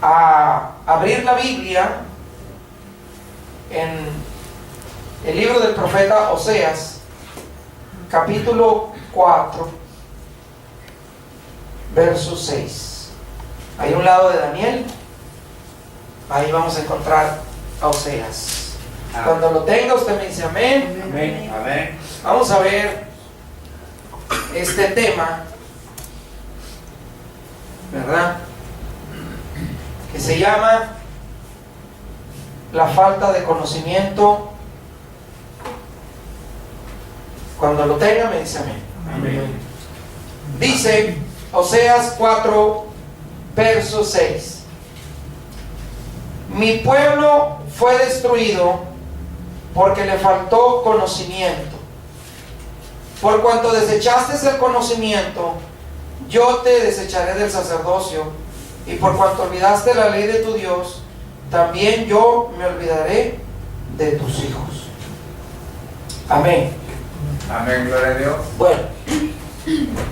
a abrir la Biblia en el libro del profeta Oseas, capítulo 4, verso 6. Ahí a un lado de Daniel, ahí vamos a encontrar a Oseas. Cuando lo tenga, usted me dice amén. Amén. Amén. Vamos a ver este tema, ¿verdad? Que se llama la falta de conocimiento. Cuando lo tenga, me dice amén. Amén. Dice Oseas 4, verso 6. Mi pueblo fue destruido porque le faltó conocimiento. Por cuanto desechaste el conocimiento, yo te desecharé del sacerdocio, y por cuanto olvidaste la ley de tu Dios, también yo me olvidaré de tus hijos. Amén. Amén, gloria a Dios. Bueno,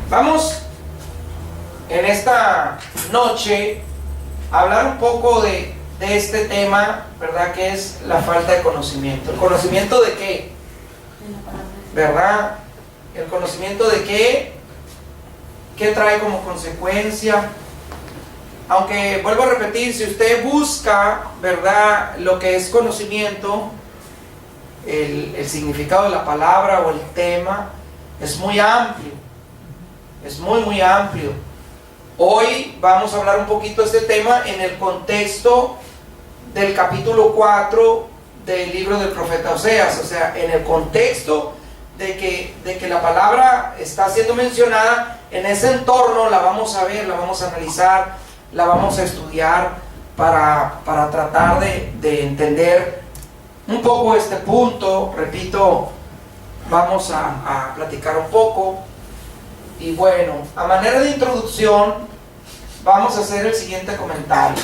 vamos en esta noche a hablar un poco de este tema, ¿verdad? Que es la falta de conocimiento. ¿El conocimiento de qué? ¿Verdad? ¿El conocimiento de qué? ¿Qué trae como consecuencia? Aunque vuelvo a repetir, si usted busca, ¿verdad?, lo que es conocimiento, el significado de la palabra o el tema es muy amplio. Es muy amplio. Hoy vamos a hablar un poquito de este tema en el contexto del capítulo 4 del libro del profeta Oseas. O sea, en el contexto de que la palabra está siendo mencionada, en ese entorno la vamos a ver, la vamos a analizar, la vamos a estudiar para tratar de entender un poco este punto. Repito, vamos a platicar un poco. Y bueno, a manera de introducción, vamos a hacer el siguiente comentario.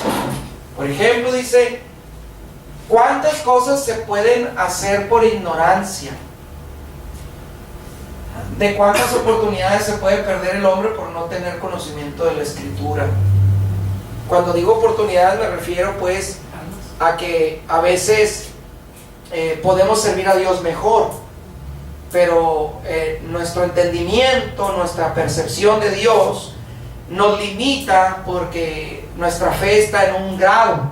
Por ejemplo, dice: ¿cuántas cosas se pueden hacer por ignorancia? ¿De cuántas oportunidades se puede perder el hombre por no tener conocimiento de la Escritura? Cuando digo oportunidades me refiero pues a que a veces podemos servir a Dios mejor, pero nuestro entendimiento, nuestra percepción de Dios nos limita porque nuestra fe está en un grado.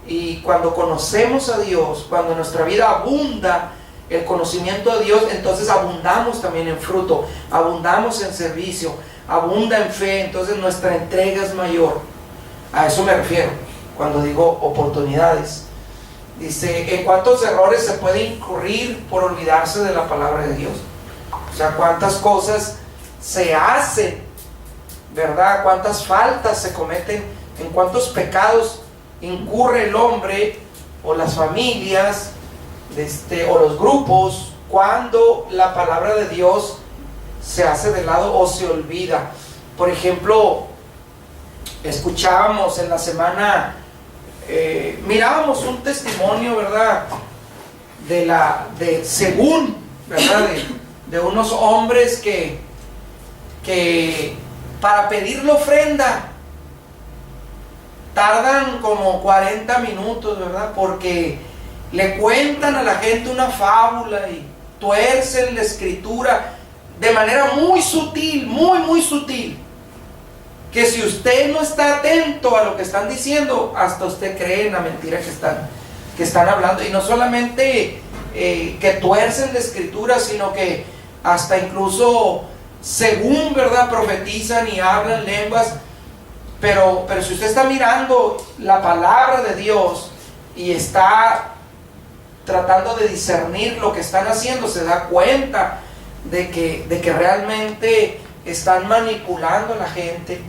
Y cuando conocemos a Dios, cuando nuestra vida abunda el conocimiento de Dios, entonces abundamos también en fruto, abundamos en servicio, abunda en fe, entonces nuestra entrega es mayor. A eso me refiero cuando digo oportunidades. Dice: ¿en cuántos errores se puede incurrir por olvidarse de la palabra de Dios? O sea, cuántas cosas se hacen, ¿verdad? Cuántas faltas se cometen, en cuántos pecados incurre el hombre o las familias, o los grupos, cuando la palabra de Dios se hace de lado o se olvida. Por ejemplo, escuchábamos en la semana, mirábamos un testimonio, ¿verdad?, según, ¿verdad?, de unos hombres que para pedir la ofrenda tardan como 40 minutos, ¿verdad? Porque le cuentan a la gente una fábula y tuercen la escritura de manera muy sutil, muy sutil, que si usted no está atento a lo que están diciendo, hasta usted cree en la mentira que están hablando. Y no solamente que tuercen la escritura, sino que hasta incluso, según, ¿verdad?, profetizan y hablan lenguas. Pero si usted está mirando la palabra de Dios y está tratando de discernir lo que están haciendo, se da cuenta de que realmente están manipulando a la gente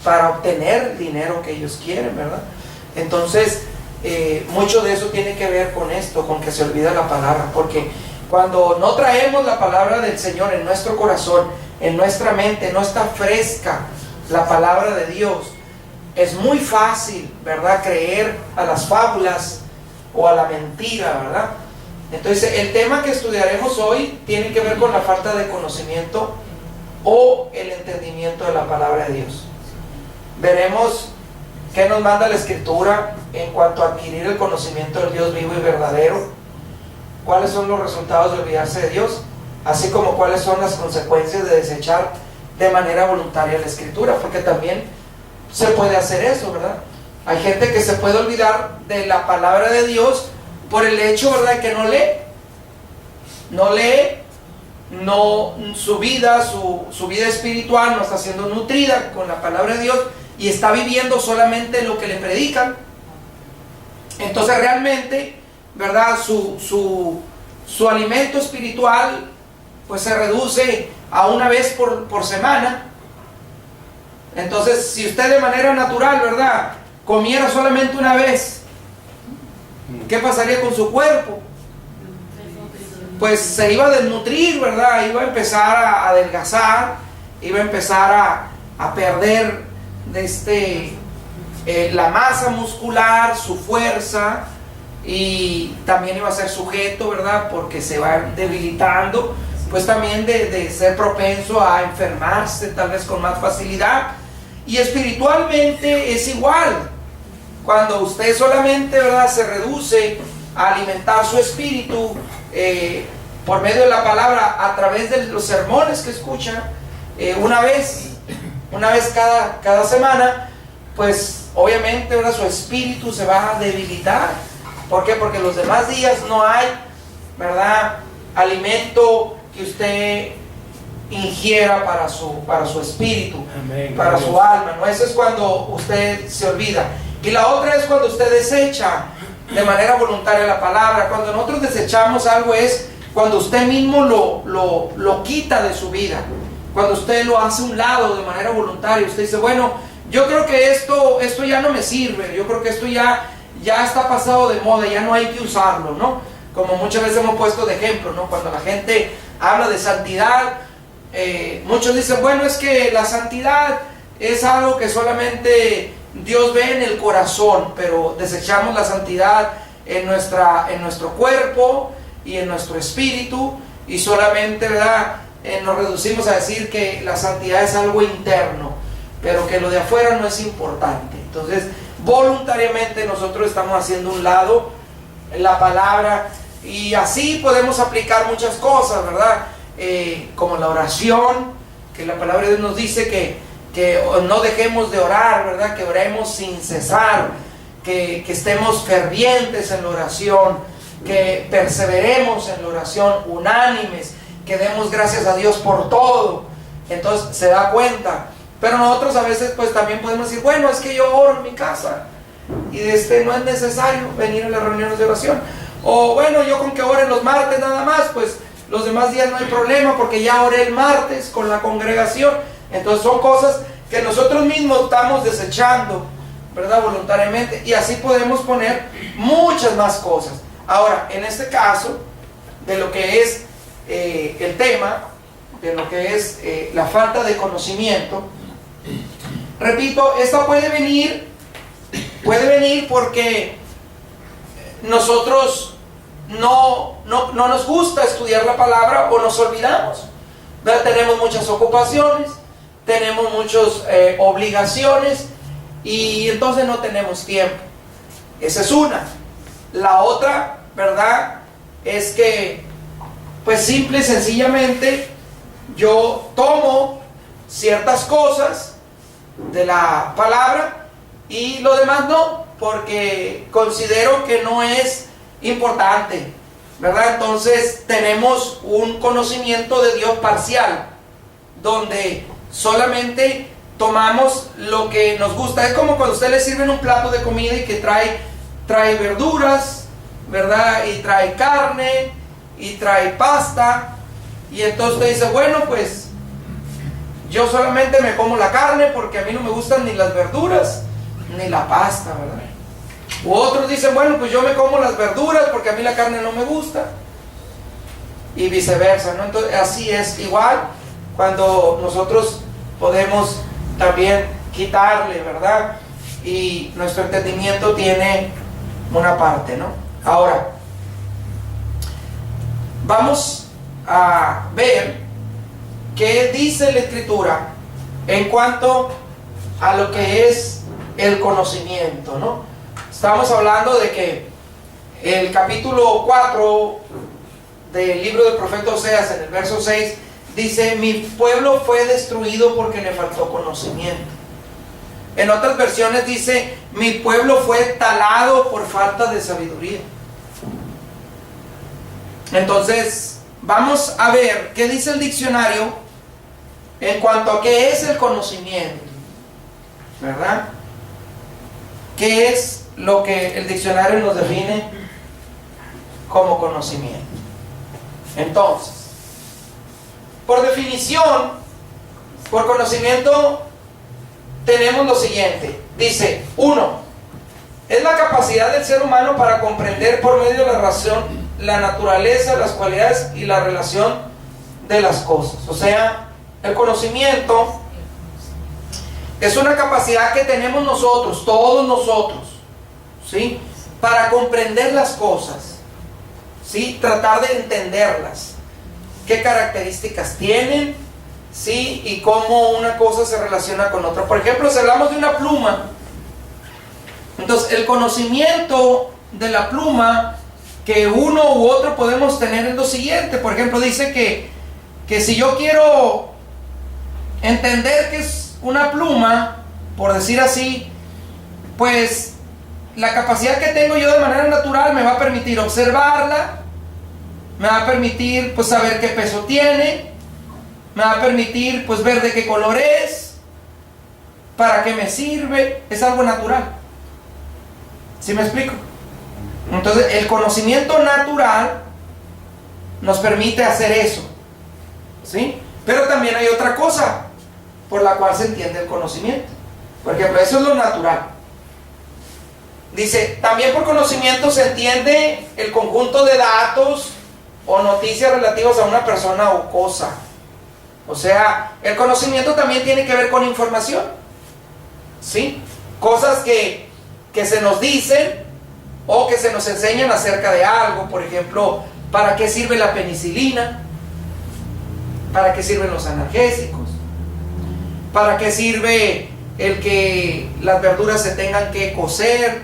para obtener el dinero que ellos quieren, ¿verdad? Entonces, mucho de eso tiene que ver con esto, con que se olvida la palabra, porque cuando no traemos la palabra del Señor en nuestro corazón, en nuestra mente, no está fresca la palabra de Dios, es muy fácil, ¿verdad?, creer a las fábulas o a la mentira, ¿verdad? Entonces, el tema que estudiaremos hoy tiene que ver con la falta de conocimiento o el entendimiento de la palabra de Dios. Veremos ¿Qué nos manda la Escritura en cuanto a adquirir el conocimiento del Dios vivo y verdadero? ¿Cuáles son los resultados de olvidarse de Dios? Así como cuáles son las consecuencias de desechar de manera voluntaria la Escritura, porque también se puede hacer eso, ¿verdad? Hay gente que se puede olvidar de la palabra de Dios por el hecho, ¿verdad?, de que no lee, su vida espiritual no está siendo nutrida con la palabra de Dios y está viviendo solamente lo que le predican. Entonces realmente, ¿verdad?, su alimento espiritual pues se reduce a una vez por semana. Entonces, si usted de manera natural, ¿verdad?, comiera solamente una vez, ¿qué pasaría con su cuerpo? Pues se iba a desnutrir, ¿verdad? Iba a empezar a adelgazar, iba a empezar a perder la masa muscular, su fuerza, y también iba a ser sujeto, ¿verdad?, porque se va debilitando, pues también de ser propenso a enfermarse tal vez con más facilidad. Y espiritualmente es igual. Cuando usted solamente, ¿verdad?, se reduce a alimentar su espíritu por medio de la palabra, a través de los sermones que escucha, una vez cada semana, pues obviamente, ¿verdad?, su espíritu se va a debilitar. ¿Por qué? Porque los demás días no hay, ¿verdad?, alimento que usted ingiera para su espíritu, amén, para su alma, ¿no? Eso es cuando usted se olvida. Y la otra es cuando usted desecha de manera voluntaria la palabra. Cuando nosotros desechamos algo es cuando usted mismo lo quita de su vida, cuando usted lo hace a un lado de manera voluntaria. Usted dice, bueno, yo creo que esto ya no me sirve, yo creo que esto ya está pasado de moda, ya no hay que usarlo, ¿no? Como muchas veces hemos puesto de ejemplo, ¿no? Cuando la gente habla de santidad, muchos dicen, bueno, es que la santidad es algo que solamente Dios ve en el corazón, pero desechamos la santidad en nuestro cuerpo y en nuestro espíritu, y solamente, ¿verdad?, nos reducimos a decir que la santidad es algo interno, pero que lo de afuera no es importante. Entonces, voluntariamente nosotros estamos haciendo un lado la palabra, y así podemos aplicar muchas cosas, ¿verdad? Como la oración, que la palabra de Dios nos dice que no dejemos de orar, ¿verdad?, que oremos sin cesar, que estemos fervientes en la oración, que perseveremos en la oración, unánimes, que demos gracias a Dios por todo. Entonces se da cuenta. Pero nosotros a veces pues también podemos decir, bueno, es que yo oro en mi casa y no es necesario venir a las reuniones de oración. O bueno, yo con que ore los martes nada más, pues los demás días no hay problema porque ya oré el martes con la congregación. Entonces son cosas que nosotros mismos estamos desechando, ¿verdad?, voluntariamente. Y así podemos poner muchas más cosas. Ahora, en este caso, de lo que es el tema, de lo que es la falta de conocimiento, repito, esto puede venir porque nosotros no nos gusta estudiar la palabra o nos olvidamos, ¿verdad? Tenemos muchas ocupaciones, tenemos muchas obligaciones, y entonces no tenemos tiempo. Esa es una. La otra, ¿verdad?, es que pues simple y sencillamente yo tomo ciertas cosas de la palabra y lo demás no, porque considero que no es importante, ¿verdad? Entonces tenemos un conocimiento de Dios parcial, donde solamente tomamos lo que nos gusta. Es como cuando a usted le sirven un plato de comida y que trae verduras, ¿verdad?, y trae carne y trae pasta, y entonces usted dice, bueno, pues yo solamente me como la carne porque a mí no me gustan ni las verduras ni la pasta, ¿verdad? U otros dicen, bueno, pues yo me como las verduras porque a mí la carne no me gusta, y viceversa, ¿no? Entonces así es igual cuando nosotros podemos también quitarle, ¿verdad? Y nuestro entendimiento tiene una parte, ¿no? Ahora, vamos a ver qué dice la Escritura en cuanto a lo que es el conocimiento, ¿no? Estamos hablando de que el capítulo 4 del libro del profeta Oseas, en el verso 6, dice: mi pueblo fue destruido porque le faltó conocimiento. En otras versiones dice: mi pueblo fue talado por falta de sabiduría. Entonces, vamos a ver qué dice el diccionario en cuanto a qué es el conocimiento, ¿verdad? ¿Qué es lo que el diccionario nos define como conocimiento? Entonces, por definición, por conocimiento tenemos lo siguiente. Dice: 1. Es la capacidad del ser humano para comprender por medio de la razón la naturaleza, las cualidades y la relación de las cosas. O sea, el conocimiento es una capacidad que tenemos nosotros, todos nosotros, ¿sí? Para comprender las cosas, ¿sí? Tratar de entenderlas, qué características tienen, ¿sí? Y cómo una cosa se relaciona con otra. Por ejemplo, si hablamos de una pluma, entonces el conocimiento de la pluma que uno u otro podemos tener es lo siguiente. Por ejemplo, dice que si yo quiero entender qué es una pluma, por decir así, pues la capacidad que tengo yo de manera natural me va a permitir observarla, me va a permitir pues saber qué peso tiene, me va a permitir pues ver de qué color es, para qué me sirve. Es algo natural. ¿Sí me explico? Entonces el conocimiento natural nos permite hacer eso, ¿sí? Pero también hay otra cosa por la cual se entiende el conocimiento. Por ejemplo, eso es lo natural. Dice: también por conocimiento se entiende el conjunto de datos o noticias relativas a una persona o cosa. O sea, el conocimiento también tiene que ver con información, ¿sí? Cosas que se nos dicen o que se nos enseñan acerca de algo. Por ejemplo, ¿para qué sirve la penicilina? ¿Para qué sirven los analgésicos? ¿Para qué sirve el que las verduras se tengan que cocer,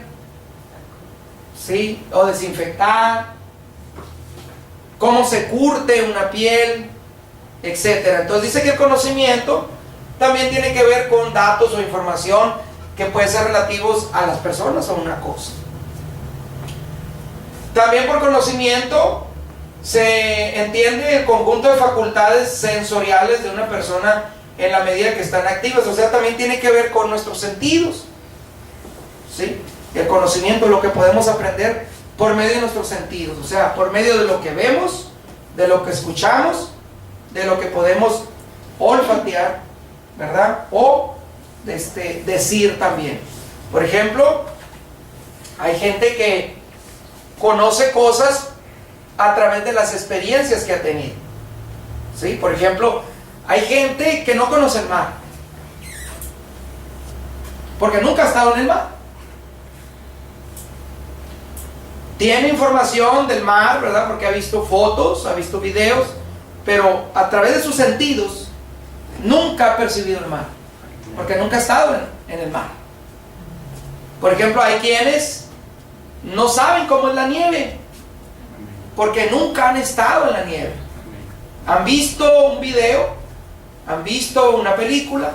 ¿sí? O desinfectar? ¿Cómo se curte una piel? Etcétera. Entonces dice que el conocimiento también tiene que ver con datos o información que pueden ser relativos a las personas o a una cosa. También por conocimiento se entiende el conjunto de facultades sensoriales de una persona en la medida que están activas. O sea, también tiene que ver con nuestros sentidos, ¿sí? El conocimiento es lo que podemos aprender por medio de nuestros sentidos. O sea, por medio de lo que vemos, de lo que escuchamos, de lo que podemos olfatear, ¿verdad? O decir también. Por ejemplo, hay gente que conoce cosas a través de las experiencias que ha tenido, ¿sí? Por ejemplo, hay gente que no conoce el mar porque nunca ha estado en el mar. Tiene información del mar, ¿verdad? Porque ha visto fotos, ha visto videos, pero a través de sus sentidos nunca ha percibido el mar, porque nunca ha estado en el mar. Por ejemplo, hay quienes no saben cómo es la nieve, porque nunca han estado en la nieve. Han visto un video, han visto una película,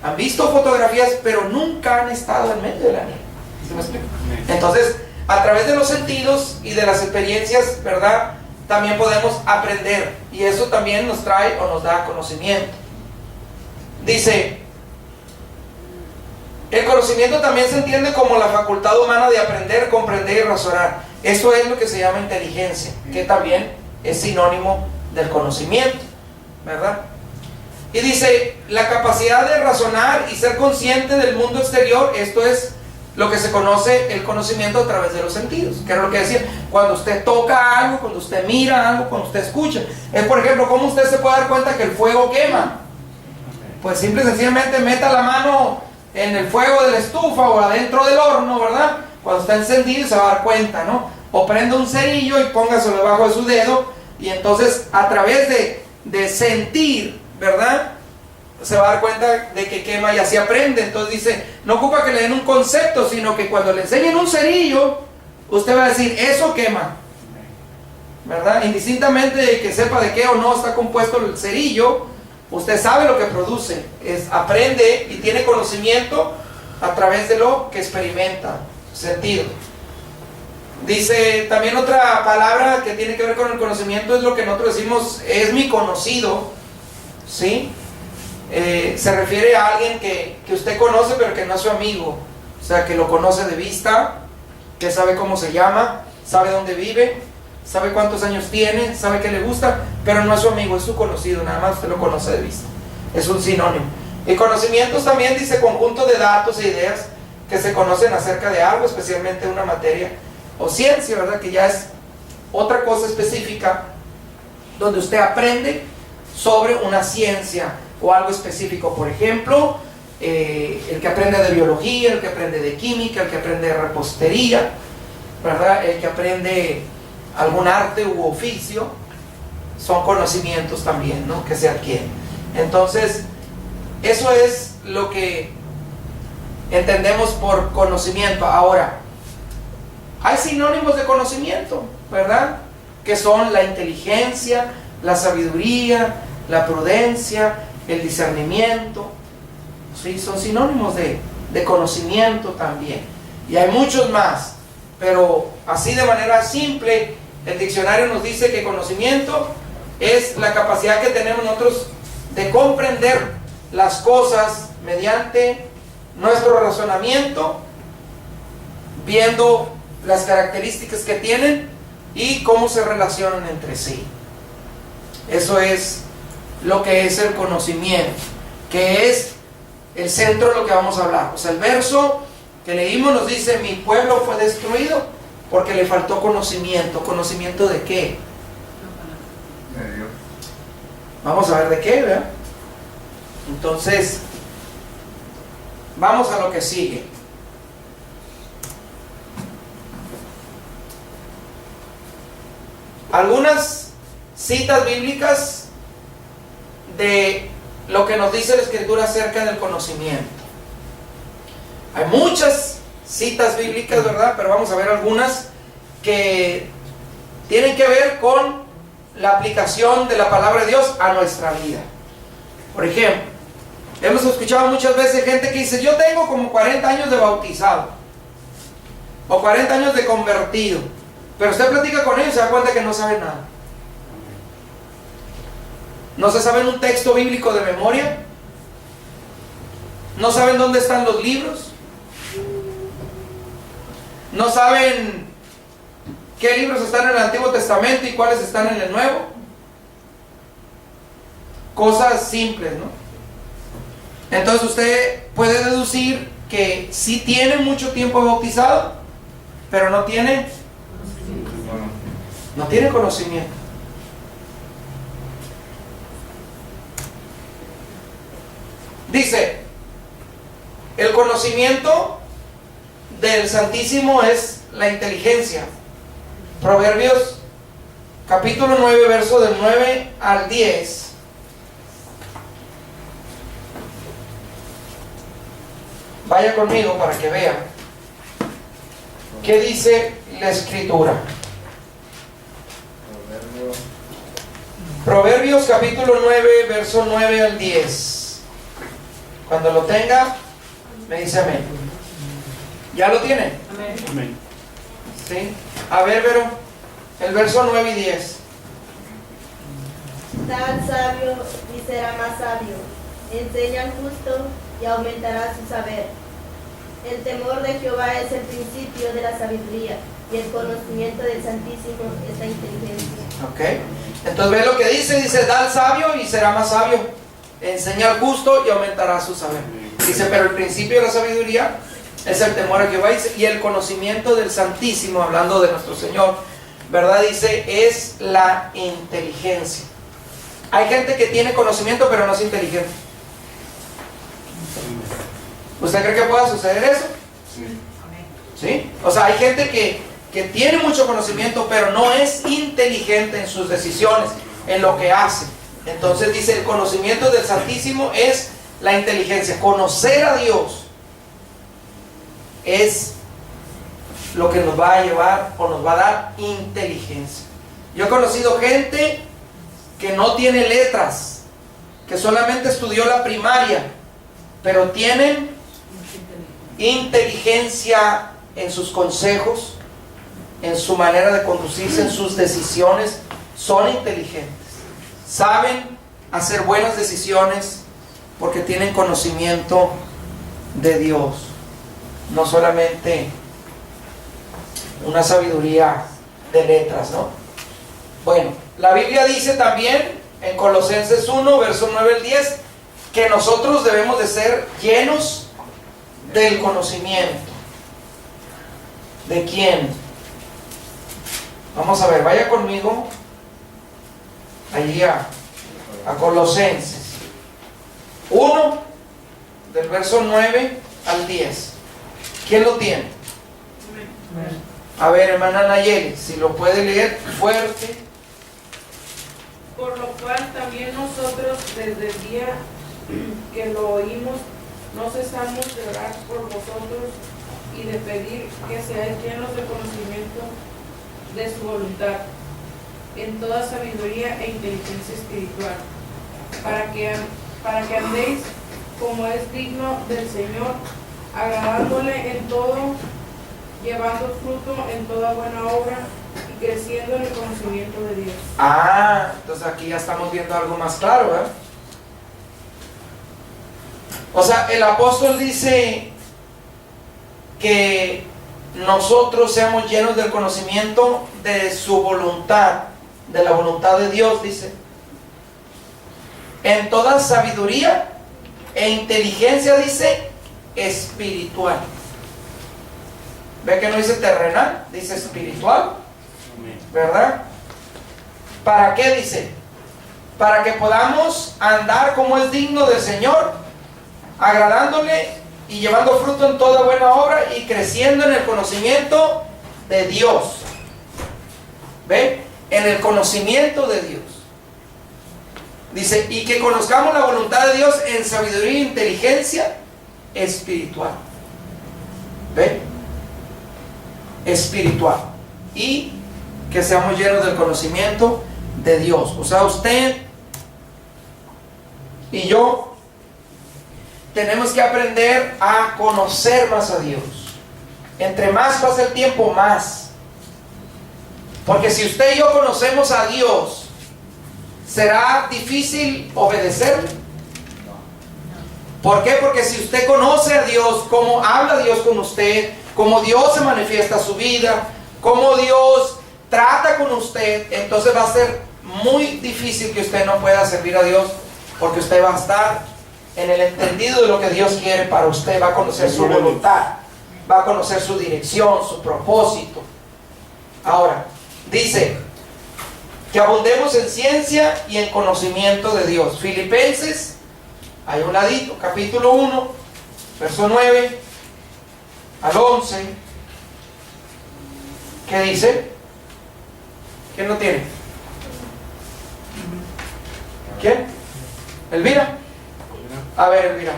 han visto fotografías, pero nunca han estado en medio de la nieve. ¿Sí me explico? Entonces, a través de los sentidos y de las experiencias, ¿verdad?, también podemos aprender, y eso también nos trae o nos da conocimiento. Dice: el conocimiento también se entiende como la facultad humana de aprender, comprender y razonar. Eso es lo que se llama inteligencia, que también es sinónimo del conocimiento, ¿verdad? Y dice: la capacidad de razonar y ser consciente del mundo exterior. Esto es lo que se conoce el conocimiento a través de los sentidos, que era lo que decía, cuando usted toca algo, cuando usted mira algo, cuando usted escucha. Es, por ejemplo, ¿cómo usted se puede dar cuenta que el fuego quema? Pues simple y sencillamente meta la mano en el fuego de la estufa o adentro del horno, ¿verdad? Cuando está encendido se va a dar cuenta, ¿no? O prenda un cerillo y póngaselo debajo de su dedo, y entonces a través de sentir, ¿verdad?, se va a dar cuenta de que quema y así aprende. Entonces dice, no ocupa que le den un concepto, sino que cuando le enseñen un cerillo, usted va a decir, eso quema, ¿verdad? Indistintamente de que sepa de qué o no está compuesto el cerillo, usted sabe lo que produce, aprende y tiene conocimiento a través de lo que experimenta, sentido. Dice también otra palabra que tiene que ver con el conocimiento, es lo que nosotros decimos, es mi conocido, ¿sí? Se refiere a alguien que usted conoce pero que no es su amigo, o sea, que lo conoce de vista, que sabe cómo se llama, sabe dónde vive, sabe cuántos años tiene, sabe qué le gusta, pero no es su amigo, es su conocido, nada más usted lo conoce de vista, es un sinónimo. Y conocimientos también dice conjunto de datos e ideas que se conocen acerca de algo, especialmente una materia o ciencia, ¿verdad? Que ya es otra cosa específica donde usted aprende sobre una ciencia o algo específico. Por ejemplo, el que aprende de biología, el que aprende de química, el que aprende de repostería, ¿verdad? El que aprende algún arte u oficio, son conocimientos también, ¿no? Que se adquieren. Entonces, eso es lo que entendemos por conocimiento. Ahora, hay sinónimos de conocimiento, ¿verdad? Que son la inteligencia, la sabiduría, la prudencia, el discernimiento, ¿sí? Son sinónimos de conocimiento también. Y hay muchos más, pero así de manera simple, el diccionario nos dice que conocimiento es la capacidad que tenemos nosotros de comprender las cosas mediante nuestro razonamiento, viendo las características que tienen y cómo se relacionan entre sí. Eso es lo que es el conocimiento, que es el centro de lo que vamos a hablar. O sea, el verso que leímos nos dice, mi pueblo fue destruido porque le faltó conocimiento. ¿Conocimiento de qué? De Dios. Vamos a ver de qué, ¿verdad? Entonces, vamos a lo que sigue. Algunas citas bíblicas de lo que nos dice la Escritura acerca del conocimiento. Hay muchas citas bíblicas, ¿verdad? Pero vamos a ver algunas que tienen que ver con la aplicación de la palabra de Dios a nuestra vida. Por ejemplo, hemos escuchado muchas veces gente que dice, yo tengo como 40 años de bautizado o 40 años de convertido, pero usted platica con ellos y se da cuenta que no sabe nada. No se saben un texto bíblico de memoria, no saben dónde están los libros, no saben qué libros están en el Antiguo Testamento y cuáles están en el Nuevo. Cosas simples, ¿no? Entonces usted puede deducir que sí tiene mucho tiempo bautizado, pero no tiene conocimiento. Dice, el conocimiento del Santísimo es la inteligencia. Proverbios capítulo 9, verso del 9 al 10. Vaya conmigo para que vea qué dice la Escritura. Proverbios capítulo 9, verso 9 al 10. Cuando lo tenga, me dice amén. ¿Ya lo tiene? Amén. ¿Sí? A ver, Vero, el verso 9 y 10. Da al sabio y será más sabio. Enseña al justo y aumentará su saber. El temor de Jehová es el principio de la sabiduría, y el conocimiento del Santísimo es la inteligencia. Ok. Entonces ve lo que dice, da al sabio y será más sabio. Enseña al justo y aumentará su saber. Dice, pero el principio de la sabiduría es el temor a Jehová, y el conocimiento del Santísimo, hablando de nuestro Señor, ¿verdad? Dice, es la inteligencia. Hay gente que tiene conocimiento pero no es inteligente. ¿Usted cree que pueda suceder eso? ¿Sí? O sea, hay gente que tiene mucho conocimiento pero no es inteligente en sus decisiones, en lo que hace. Entonces dice, el conocimiento del Santísimo es la inteligencia. Conocer a Dios es lo que nos va a llevar o nos va a dar inteligencia. Yo he conocido gente que no tiene letras, que solamente estudió la primaria, pero tienen inteligencia en sus consejos, en su manera de conducirse, en sus decisiones. Son inteligentes, saben hacer buenas decisiones porque tienen conocimiento de Dios, no solamente una sabiduría de letras, ¿no? Bueno, la Biblia dice también en Colosenses 1, verso 9 al 10, que nosotros debemos de ser llenos del conocimiento. ¿De quién? Vamos a ver, vaya conmigo allí a Colosenses 1, del verso 9 al 10. ¿Quién lo tiene? A ver, hermana Nayeli, si lo puede leer fuerte. Por lo cual también nosotros desde el día que lo oímos no cesamos de orar por vosotros y de pedir que seáis llenos de conocimiento de su voluntad, en toda sabiduría e inteligencia espiritual, para que andéis como es digno del Señor, agradándole en todo, llevando fruto en toda buena obra y creciendo en el conocimiento de Dios. Entonces aquí ya estamos viendo algo más claro, ¿verdad? O sea, el apóstol dice que nosotros seamos llenos del conocimiento de su voluntad, de la voluntad de Dios, dice, en toda sabiduría e inteligencia, dice, espiritual. ¿Ve que no dice terrenal? Dice espiritual, ¿verdad? ¿Para qué dice? Para que podamos andar como es digno del Señor, agradándole y llevando fruto en toda buena obra y creciendo en el conocimiento de Dios. ¿Ve? En el conocimiento de Dios. Dice, y que conozcamos la voluntad de Dios en sabiduría e inteligencia espiritual. ¿Ve? Espiritual. Y que seamos llenos del conocimiento de Dios. O sea, usted y yo tenemos que aprender a conocer más a Dios. Entre más pasa el tiempo, más. Porque si usted y yo conocemos a Dios, ¿será difícil obedecerle? ¿Por qué? Porque si usted conoce a Dios, cómo habla Dios con usted, cómo Dios se manifiesta en su vida, cómo Dios trata con usted, entonces va a ser muy difícil que usted no pueda servir a Dios, porque usted va a estar en el entendido de lo que Dios quiere para usted, va a conocer su voluntad, va a conocer su dirección, su propósito. Ahora, dice que abundemos en ciencia y en conocimiento de Dios. Filipenses, hay un ladito, capítulo 1, verso 9 al 11. ¿Qué dice? ¿Quién lo tiene? ¿Quién? ¿Elvira? A ver, Elvira.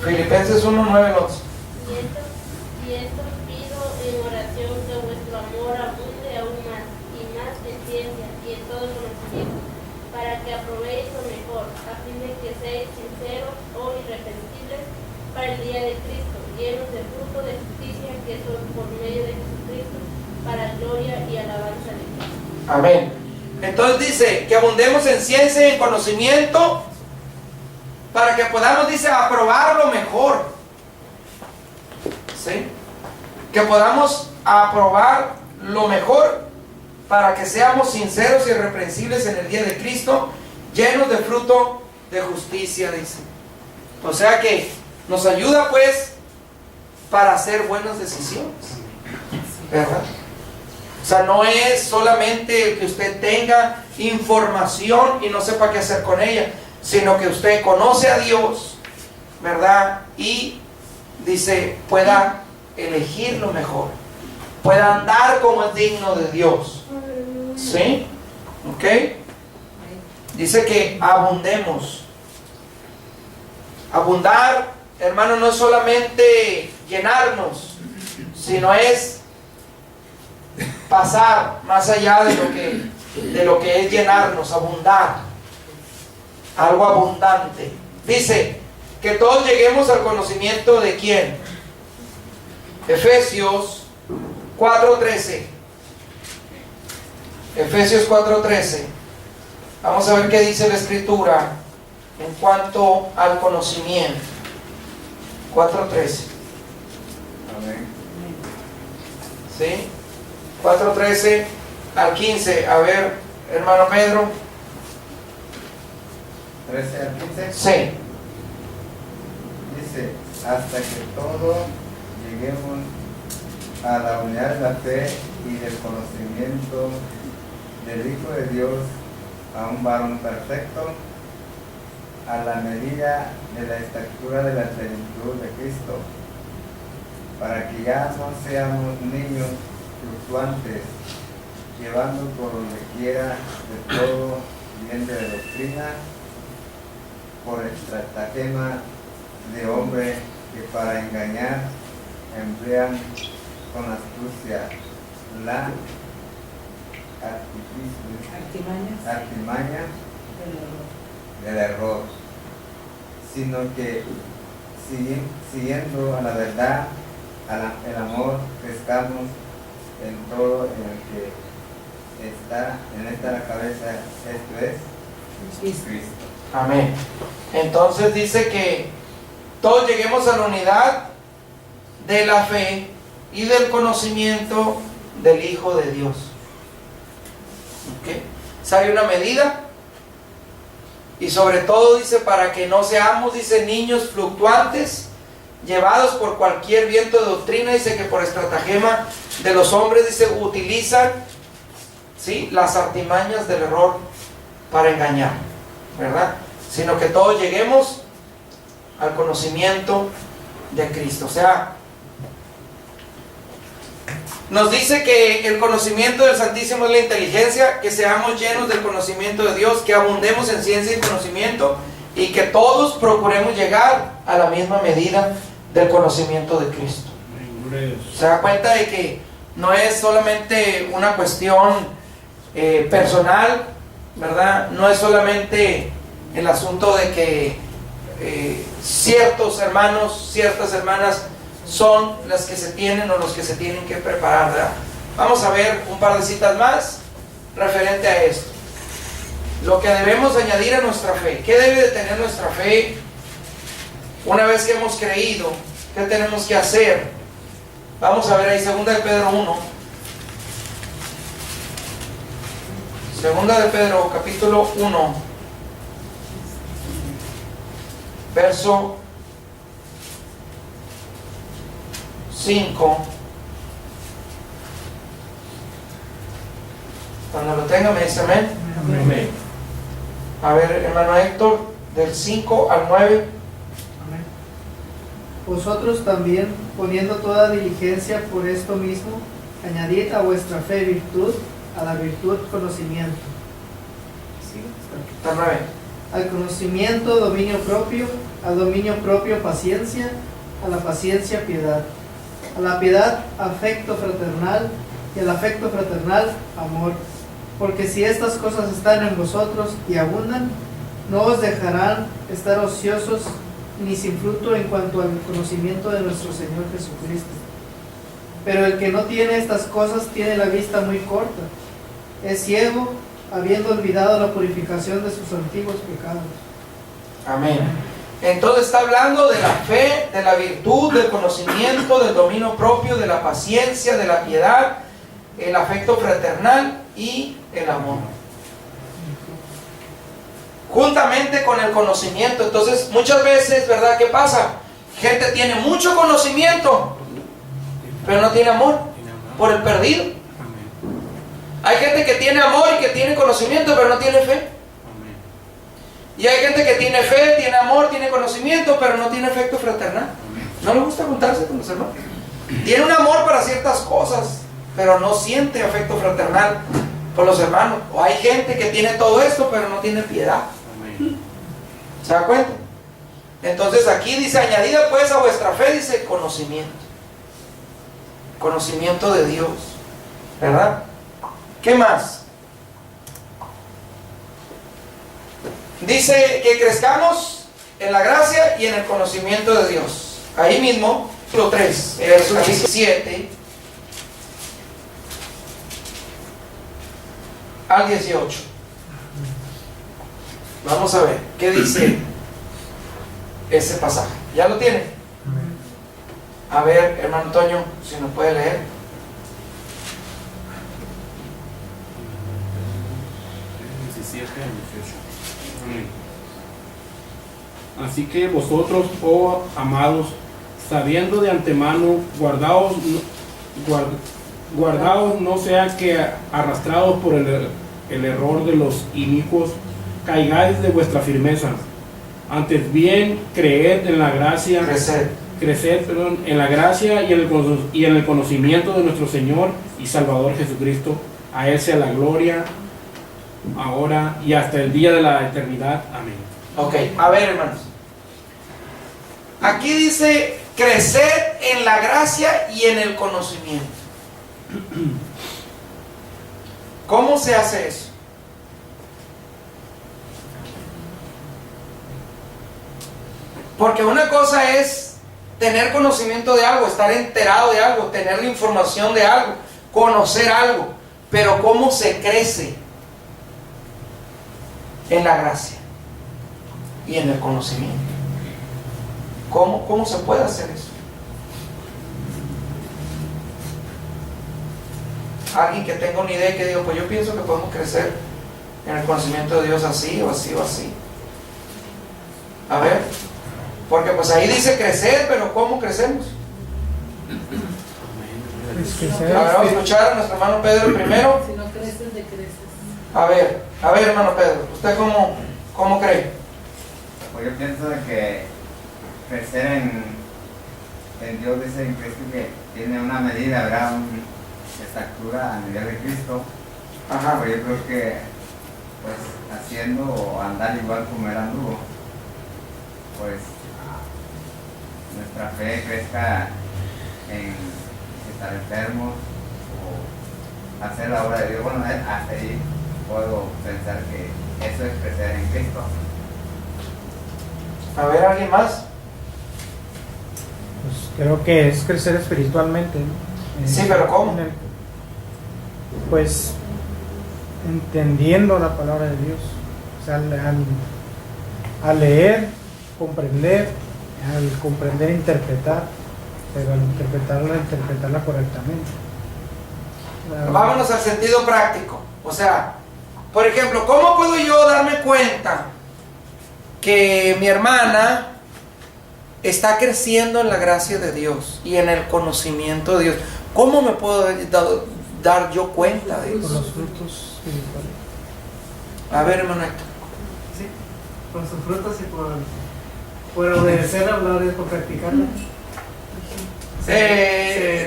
Filipenses 1, 9 al 11. Y esto pido en oración, que vuestro amor abunde aún más, y más en ciencia y en todo conocimiento, para que aprobéis lo mejor, a fin de que seáis sinceros o irreprensibles para el día de Cristo, llenos de fruto de justicia, que son por medio de Jesucristo, para gloria y alabanza de Dios. Amén. Entonces dice que abundemos en ciencia y en conocimiento, para que podamos, dice, aprobar lo mejor. ¿Sí? Que podamos aprobar lo mejor, para que seamos sinceros y irreprensibles en el día de Cristo, llenos de fruto de justicia, dice. O sea que nos ayuda, pues, para hacer buenas decisiones, ¿verdad? O sea, no es solamente que usted tenga información y no sepa qué hacer con ella, sino que usted conoce a Dios, ¿verdad? Y dice, pueda elegir lo mejor pueda andar como es digno de Dios. ¿Sí? ¿Ok? Dice que abundemos. Abundar, hermano, no es solamente llenarnos, sino es pasar más allá de lo que es llenarnos, abundar. Algo abundante. Dice que todos lleguemos al conocimiento de ¿quién? Efesios 4:13. Efesios 4:13. Vamos a ver qué dice la Escritura en cuanto al conocimiento. 4:13. Amén. ¿Sí? 4:13 al 15. A ver, hermano Pedro. 13 al 15. Sí. Dice, hasta que todos lleguemos a la unidad de la fe y del conocimiento del Hijo de Dios, a un varón perfecto, a la medida de la estatura de la plenitud de Cristo, para que ya no seamos niños fluctuantes, llevando por donde quiera de todo viento de doctrina, por estratagema de hombre que para engañar emplean con astucia la artimaña del error, sino que siguiendo a la verdad, el amor, crezcamos en todo en el que está la cabeza, esto es Cristo. Amén. Entonces dice que todos lleguemos a la unidad de la fe y del conocimiento del Hijo de Dios. ¿Ok? O sea, hay una medida. Y sobre todo dice, para que no seamos, dice, niños fluctuantes, llevados por cualquier viento de doctrina. Dice que por estratagema de los hombres, dice, utilizan, ¿sí?, las artimañas del error para engañar, ¿verdad? Sino que todos lleguemos al conocimiento de Cristo. O sea, nos dice que el conocimiento del Santísimo es la inteligencia, que seamos llenos del conocimiento de Dios, que abundemos en ciencia y conocimiento, y que todos procuremos llegar a la misma medida del conocimiento de Cristo. Se da cuenta de que no es solamente una cuestión personal, ¿verdad? No es solamente el asunto de que ciertos hermanos, ciertas hermanas son las que se tienen o los que se tienen que preparar, ¿verdad? Vamos a ver un par de citas más referente a esto. Lo que debemos añadir a nuestra fe. ¿Qué debe de tener nuestra fe una vez que hemos creído? ¿Qué tenemos que hacer? Vamos a ver ahí 2 de Pedro 1. 2 de Pedro capítulo 1, verso 5. Cuando lo tenga me dice amén. Amén. A ver, hermano Héctor, del 5 al 9. Amén. Vosotros también, poniendo toda diligencia por esto mismo, añadid a vuestra fe virtud, a la virtud conocimiento. ¿Sí? Hasta el 9. Al conocimiento dominio propio, al dominio propio paciencia, a la paciencia piedad, a la piedad afecto fraternal, y al afecto fraternal amor. Porque si estas cosas están en vosotros y abundan, no os dejarán estar ociosos ni sin fruto en cuanto al conocimiento de nuestro Señor Jesucristo. Pero el que no tiene estas cosas tiene la vista muy corta, es ciego, habiendo olvidado la purificación de sus antiguos pecados. Amén. Entonces está hablando de la fe, de la virtud, del conocimiento, del dominio propio, de la paciencia, de la piedad, el afecto fraternal y el amor. Juntamente con el conocimiento. Entonces muchas veces, ¿verdad? ¿Qué pasa? Gente tiene mucho conocimiento, pero no tiene amor por el perdido. Hay gente que tiene amor y que tiene conocimiento, pero no tiene fe. Y hay gente que tiene fe, tiene amor, tiene conocimiento, pero no tiene afecto fraternal. No le gusta juntarse con los hermanos. Tiene un amor para ciertas cosas, pero no siente afecto fraternal por los hermanos. O hay gente que tiene todo esto, pero no tiene piedad. ¿Se da cuenta? Entonces aquí dice, añadida pues a vuestra fe, dice, conocimiento. Conocimiento de Dios, ¿verdad? ¿Qué más? Dice que crezcamos en la gracia y en el conocimiento de Dios. Ahí mismo, capítulo 3, verso 17 al 18. Vamos a ver qué dice ese pasaje. ¿Ya lo tiene? A ver, hermano Toño, si nos puede leer. 17 al 18. Amén. Así que vosotros, oh amados, sabiendo de antemano, guardaos no sea que arrastrados por el error de los inicuos, caigáis de vuestra firmeza. Antes bien, creed en la gracia, crecer en la gracia y en el conocimiento de nuestro Señor y Salvador Jesucristo. A Él sea la gloria, ahora y hasta el día de la eternidad. Amén. Ok, a ver, hermanos. Aquí dice, crecer en la gracia y en el conocimiento. ¿Cómo se hace eso? Porque una cosa es tener conocimiento de algo, estar enterado de algo, tener la información de algo, conocer algo, pero ¿cómo se crece en la gracia y en el conocimiento? ¿Cómo se puede hacer eso? Alguien que tenga una idea y que diga, pues yo pienso que podemos crecer en el conocimiento de Dios así o así o así. A ver, porque pues ahí dice crecer, pero ¿cómo crecemos? A ver, vamos a escuchar a nuestro hermano Pedro primero. Si no creces, decreces. A ver, hermano Pedro, ¿usted cómo cree? Pues yo pienso de que crecer en Dios, dice en Cristo que tiene una medida, ¿verdad? Una estatura a nivel de Cristo. Ajá. Pues yo creo que pues haciendo o andar igual como él anduvo, pues nuestra fe crezca en estar enfermos o hacer la obra de Dios. Bueno, hasta ahí puedo pensar que eso es crecer en Cristo. A ver, ¿alguien más? Pues creo que es crecer espiritualmente, ¿no? Sí, pero ¿cómo? Pues entendiendo la palabra de Dios, o sea, al leer, comprender, interpretar, pero al interpretarla correctamente. Vámonos al sentido práctico. O sea, por ejemplo, ¿cómo puedo yo darme cuenta que mi hermana está creciendo en la gracia de Dios y en el conocimiento de Dios? ¿Cómo me puedo dar yo cuenta de Por eso? los frutos espirituales. A ver, hermano Héctor. Sí, por sus frutos y por obedecer, hablar y por practicarla.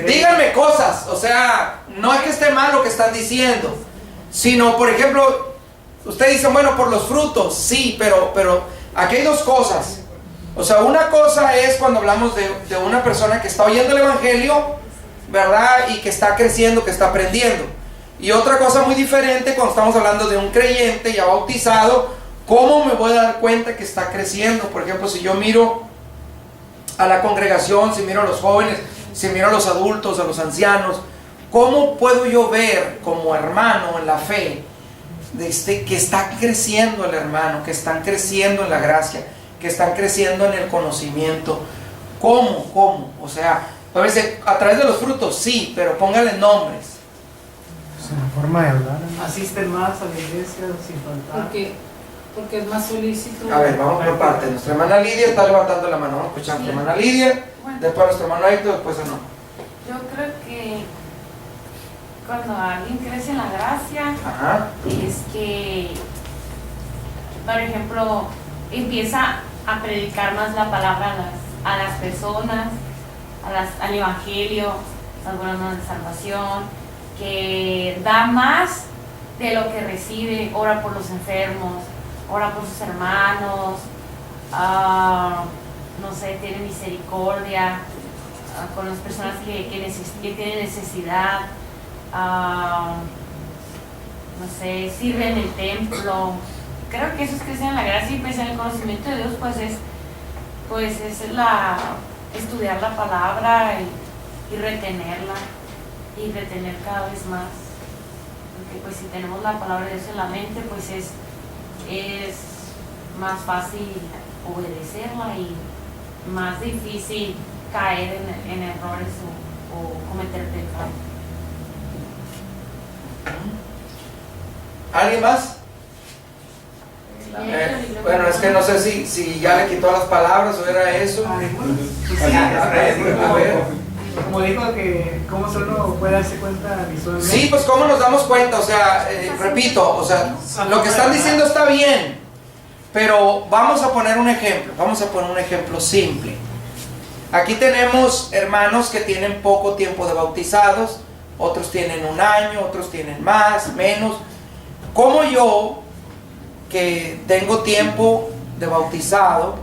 Díganme cosas, o sea, no es que esté mal lo que están diciendo, sino, por ejemplo, ustedes dicen, bueno, por los frutos, sí, pero aquí hay dos cosas. O sea, una cosa es cuando hablamos de una persona que está oyendo el Evangelio, ¿verdad? Y que está creciendo, que está aprendiendo. Y otra cosa muy diferente cuando estamos hablando de un creyente ya bautizado, ¿cómo me voy a dar cuenta que está creciendo? Por ejemplo, si yo miro a la congregación, si miro a los jóvenes, si miro a los adultos, a los ancianos, ¿cómo puedo yo ver como hermano en la fe que está creciendo el hermano, que están creciendo en la gracia, que están creciendo en el conocimiento? ¿Cómo? O sea, a veces a través de los frutos, sí, pero póngale nombres. Es una forma de hablar, ¿no? Asisten más a la iglesia sin faltar. Porque es más solícito. A ver, vamos por partes. Nuestra hermana Lidia está levantando la mano. Vamos a escuchar a nuestra hermana Lidia, después a nuestro hermano Héctor, después a no. Yo creo que cuando alguien crece en la gracia, Ajá. es que, por ejemplo, empieza a predicar más la palabra a las personas, al evangelio, las buenas nuevas de salvación, que da más de lo que recibe, ora por los enfermos, ora por sus hermanos, no sé, tiene misericordia con las personas que tienen necesidad, no sé, sirve en el templo. Creo que eso es crecer en la gracia, y pues en el conocimiento de Dios pues es estudiar la palabra y retenerla, y retener cada vez más, porque pues si tenemos la palabra de Dios en la mente, pues es más fácil obedecerla y más difícil caer en errores o cometer pecados. ¿Alguien más? Bueno, es que no sé si ya le quitó las palabras o era eso. A A ver. Como dijo que cómo solo puede darse cuenta visualmente. Sí, pues cómo nos damos cuenta, o sea, repito, o sea, lo que están diciendo está bien, pero vamos a poner un ejemplo simple. Aquí tenemos hermanos que tienen poco tiempo de bautizados, otros tienen 1 año, otros tienen más, menos. ¿Cómo yo, que tengo tiempo de bautizado,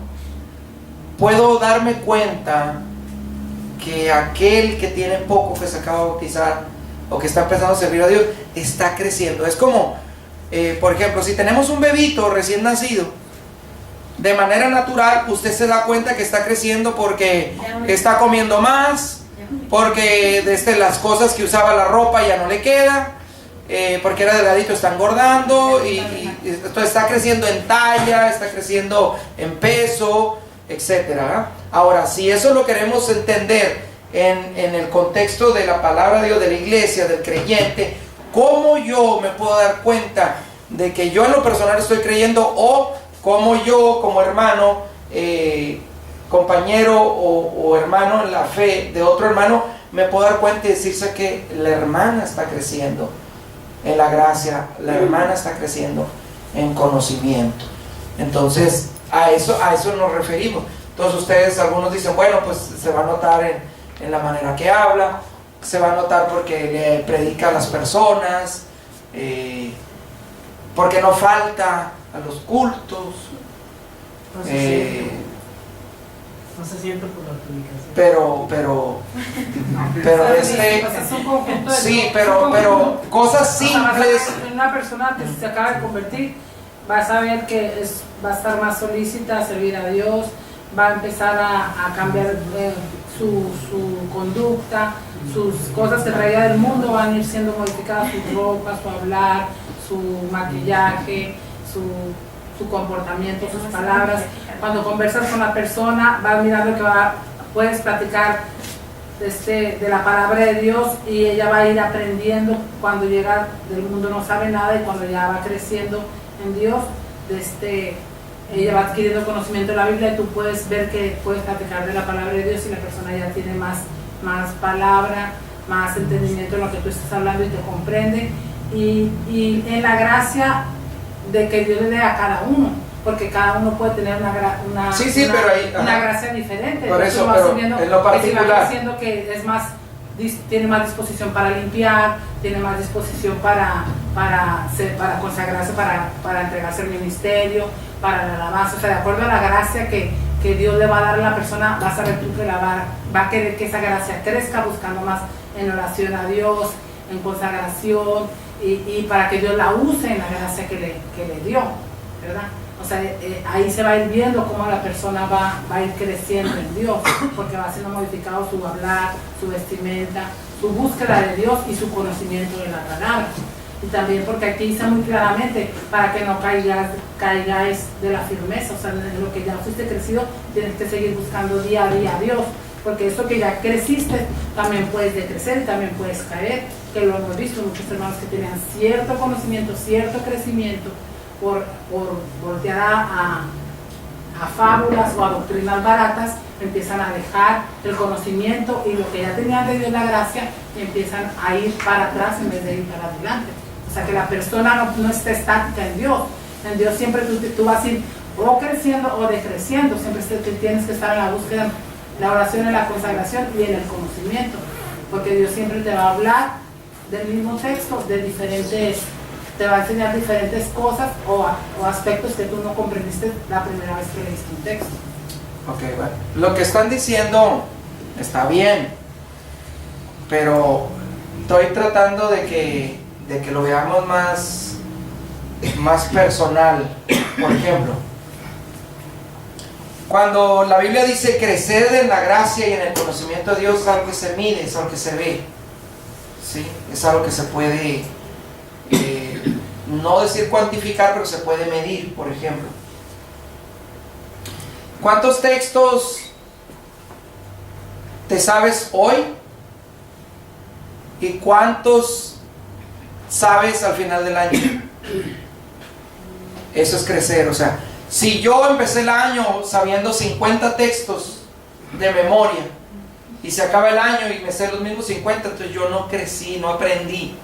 puedo darme cuenta que aquel que tiene poco, que se acaba de bautizar o que está empezando a servir a Dios, está creciendo? Es como, por ejemplo, si tenemos un bebito recién nacido, de manera natural usted se da cuenta que está creciendo porque está comiendo más, porque desde las cosas que usaba, la ropa ya no le queda, porque era delgadito, está engordando, y entonces está creciendo en talla, está creciendo en peso, etcétera. Ahora, si eso lo queremos entender en el contexto de la palabra de Dios, de la iglesia, del creyente, ¿cómo yo me puedo dar cuenta de que yo en lo personal estoy creyendo, o cómo yo como hermano, compañero o hermano en la fe de otro hermano, me puedo dar cuenta y decirse que la hermana está creciendo en la gracia, la hermana está creciendo en conocimiento? Entonces, a eso nos referimos. Entonces ustedes, algunos dicen, bueno, pues se va a notar en la manera que habla, se va a notar porque le predica a las personas, porque no falta a los cultos, No se siente por la publicación. pero sí, pero cosas simples. Una persona que se acaba de convertir va a saber que va a estar más solícita a servir a Dios, va a empezar a cambiar su conducta, sus cosas que traía del mundo van a ir siendo modificadas, su ropa, su hablar, su maquillaje, su comportamiento, sus palabras. Cuando conversas con la persona, vas mirando que puedes platicar de la palabra de Dios, y ella va a ir aprendiendo. Cuando llega del mundo no sabe nada, y cuando ya va creciendo en Dios, ella va adquiriendo conocimiento de la Biblia, y tú puedes ver que puedes platicar de la palabra de Dios, y la persona ya tiene más palabra, más entendimiento de lo que tú estás hablando, y te comprende, y en la gracia de que Dios le dé a cada uno, porque cada uno puede tener una gracia diferente. Por eso, pero en lo particular, diciendo que es más, tiene más disposición para limpiar, tiene más disposición para consagrarse, para entregarse al ministerio, para la alabanza. O sea, de acuerdo a la gracia que Dios le va a dar a la persona, vas a ver tú que va a querer que esa gracia crezca, buscando más en oración a Dios, en consagración, y para que Dios la use en la gracia que le dio, ¿verdad? O sea, ahí se va a ir viendo cómo la persona va a ir creciendo en Dios, porque va siendo modificado su hablar, su vestimenta, su búsqueda de Dios y su conocimiento de la palabra. Y también porque aquí dice muy claramente, para que no caigáis de la firmeza, o sea, en lo que ya fuiste crecido, tienes que seguir buscando día a día a Dios, porque eso que ya creciste, también puedes decrecer y también puedes caer, que lo hemos visto, muchos hermanos que tenían cierto conocimiento, cierto crecimiento, por voltear a fábulas o a doctrinas baratas, empiezan a dejar el conocimiento y lo que ya tenían de Dios, la gracia, y empiezan a ir para atrás en vez de ir para adelante. O sea, que la persona no esté estática en Dios. En Dios siempre tú vas a ir o creciendo o decreciendo, siempre tienes que estar en la búsqueda, la oración, en la consagración y en el conocimiento, porque Dios siempre te va a hablar del mismo texto, de diferentes, te va a enseñar diferentes cosas o aspectos que tú no comprendiste la primera vez que leíste un texto. Ok, bueno. Lo que están diciendo está bien, pero estoy tratando de que lo veamos más personal. Por ejemplo, cuando la Biblia dice crecer en la gracia y en el conocimiento de Dios, es algo que se mide, es algo que se ve, ¿sí? Es algo que se puede, no decir cuantificar, pero se puede medir. Por ejemplo, ¿cuántos textos te sabes hoy? ¿Y cuántos sabes al final del año? Eso es crecer. O sea, si yo empecé el año sabiendo 50 textos de memoria y se acaba el año y me sé los mismos 50, entonces yo no crecí, no aprendí.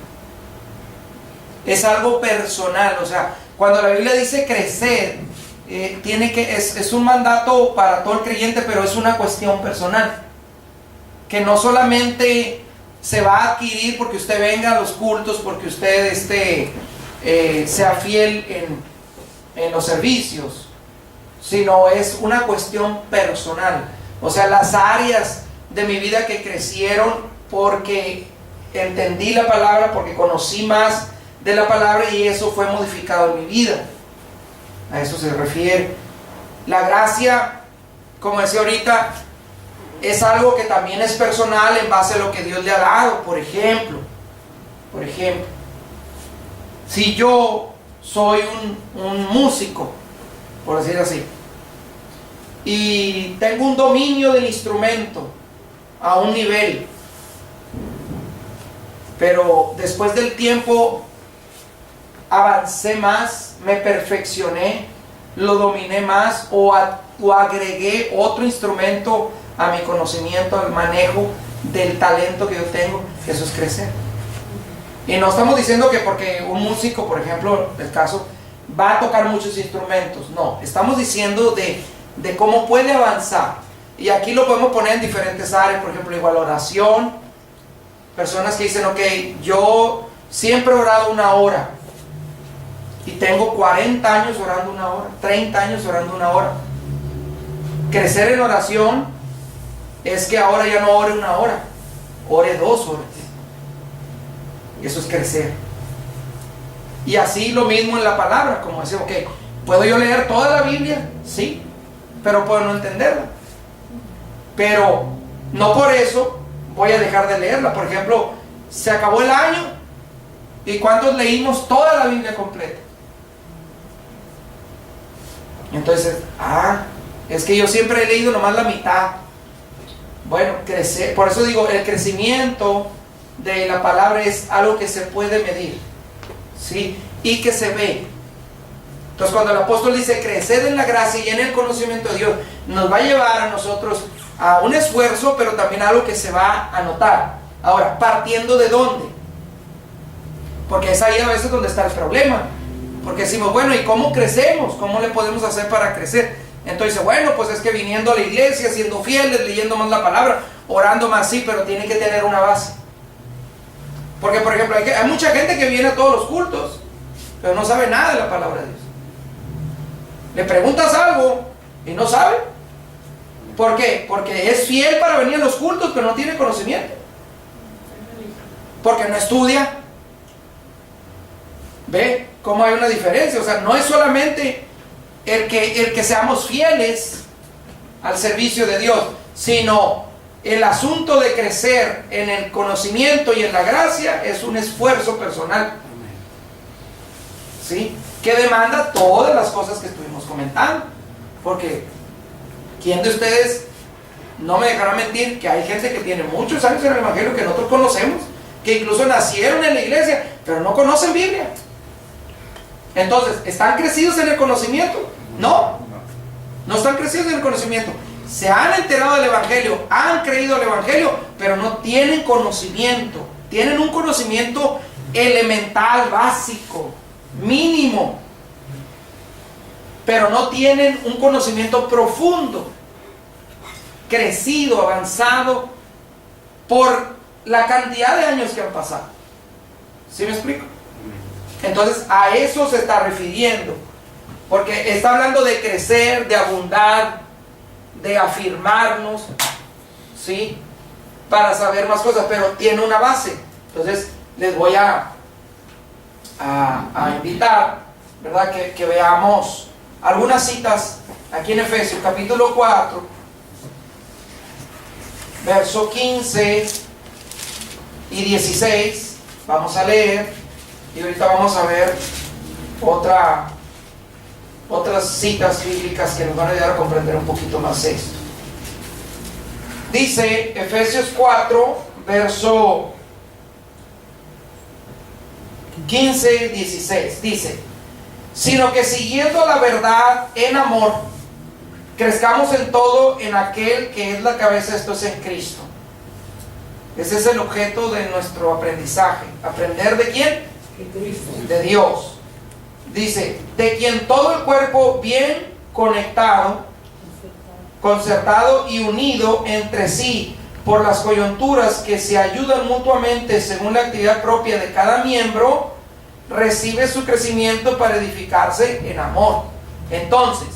Es algo personal. O sea, cuando la Biblia dice crecer, es un mandato para todo el creyente, pero es una cuestión personal, que no solamente se va a adquirir porque usted venga a los cultos, porque usted sea fiel en los servicios, sino es una cuestión personal. O sea, las áreas de mi vida que crecieron porque entendí la palabra, porque conocí más de la palabra, y eso fue modificado en mi vida. A eso se refiere. La gracia, como decía ahorita, es algo que también es personal en base a lo que Dios le ha dado. Por ejemplo, si yo soy un músico, por decir así, y tengo un dominio del instrumento a un nivel, pero después del tiempo avancé más, me perfeccioné, lo dominé más, o agregué otro instrumento a mi conocimiento, al manejo del talento que yo tengo, eso es crecer. Y no estamos diciendo que porque un músico, por ejemplo, el caso, va a tocar muchos instrumentos. No, estamos diciendo de cómo puede avanzar. Y aquí lo podemos poner en diferentes áreas. Por ejemplo, igual oración. Personas que dicen, ok, yo siempre he orado 1 hora y tengo 40 años orando 1 hora, 30 años orando 1 hora. Crecer en oración es que ahora ya no ore 1 hora, ore 2 horas. Eso es crecer. Y así lo mismo en la palabra, como decir, ok, ¿puedo yo leer toda la Biblia? Sí, pero puedo no entenderla. Pero no por eso voy a dejar de leerla. Por ejemplo, se acabó el año y ¿cuántos leímos toda la Biblia completa? Entonces, es que yo siempre he leído nomás la mitad. Bueno, crecer, por eso digo, el crecimiento de la palabra es algo que se puede medir, ¿sí? Y que se ve. Entonces, cuando el apóstol dice crecer en la gracia y en el conocimiento de Dios, nos va a llevar a nosotros a un esfuerzo, pero también a algo que se va a notar. Ahora, ¿partiendo de dónde? Porque es ahí a veces donde está el problema. Porque decimos, bueno, ¿y cómo crecemos? ¿Cómo le podemos hacer para crecer? Entonces, bueno, pues es que viniendo a la iglesia, siendo fieles, leyendo más la palabra, orando más, sí, pero tiene que tener una base. Porque, por ejemplo, hay mucha gente que viene a todos los cultos, pero no sabe nada de la palabra de Dios. Le preguntas algo y no sabe. ¿Por qué? Porque es fiel para venir a los cultos, pero no tiene conocimiento. Porque no estudia. ¿Ve cómo hay una diferencia? O sea, no es solamente el que seamos fieles al servicio de Dios, sino el asunto de crecer en el conocimiento y en la gracia es un esfuerzo personal, ¿sí? Que demanda todas las cosas que estuvimos comentando. Porque ¿quién de ustedes no me dejará mentir que hay gente que tiene muchos años en el Evangelio que nosotros conocemos, que incluso nacieron en la iglesia, pero no conocen Biblia? Entonces, ¿están crecidos en el conocimiento? No, no están crecidos en el conocimiento. Se han enterado del Evangelio, han creído el Evangelio, pero no tienen conocimiento. Tienen un conocimiento elemental, básico, mínimo, pero no tienen un conocimiento profundo, crecido, avanzado, por la cantidad de años que han pasado. ¿Sí me explico? Entonces a eso se está refiriendo, porque está hablando de crecer, de abundar, de afirmarnos, ¿sí? Para saber más cosas, pero tiene una base. Entonces les voy a invitar, ¿verdad? Que veamos algunas citas aquí en Efesios capítulo 4, verso 15 y 16. Vamos a leer y ahorita vamos a ver otras citas bíblicas que nos van a ayudar a comprender un poquito más esto. Dice Efesios 4, verso 15 y 16. Dice: sino que siguiendo la verdad en amor, crezcamos en todo en aquel que es la cabeza, esto es en Cristo. Ese es el objeto de nuestro aprendizaje. ¿Aprender de quién? De Dios. Dice: de quien todo el cuerpo bien conectado, concertado y unido entre sí por las coyunturas que se ayudan mutuamente según la actividad propia de cada miembro, recibe su crecimiento para edificarse en amor. Entonces,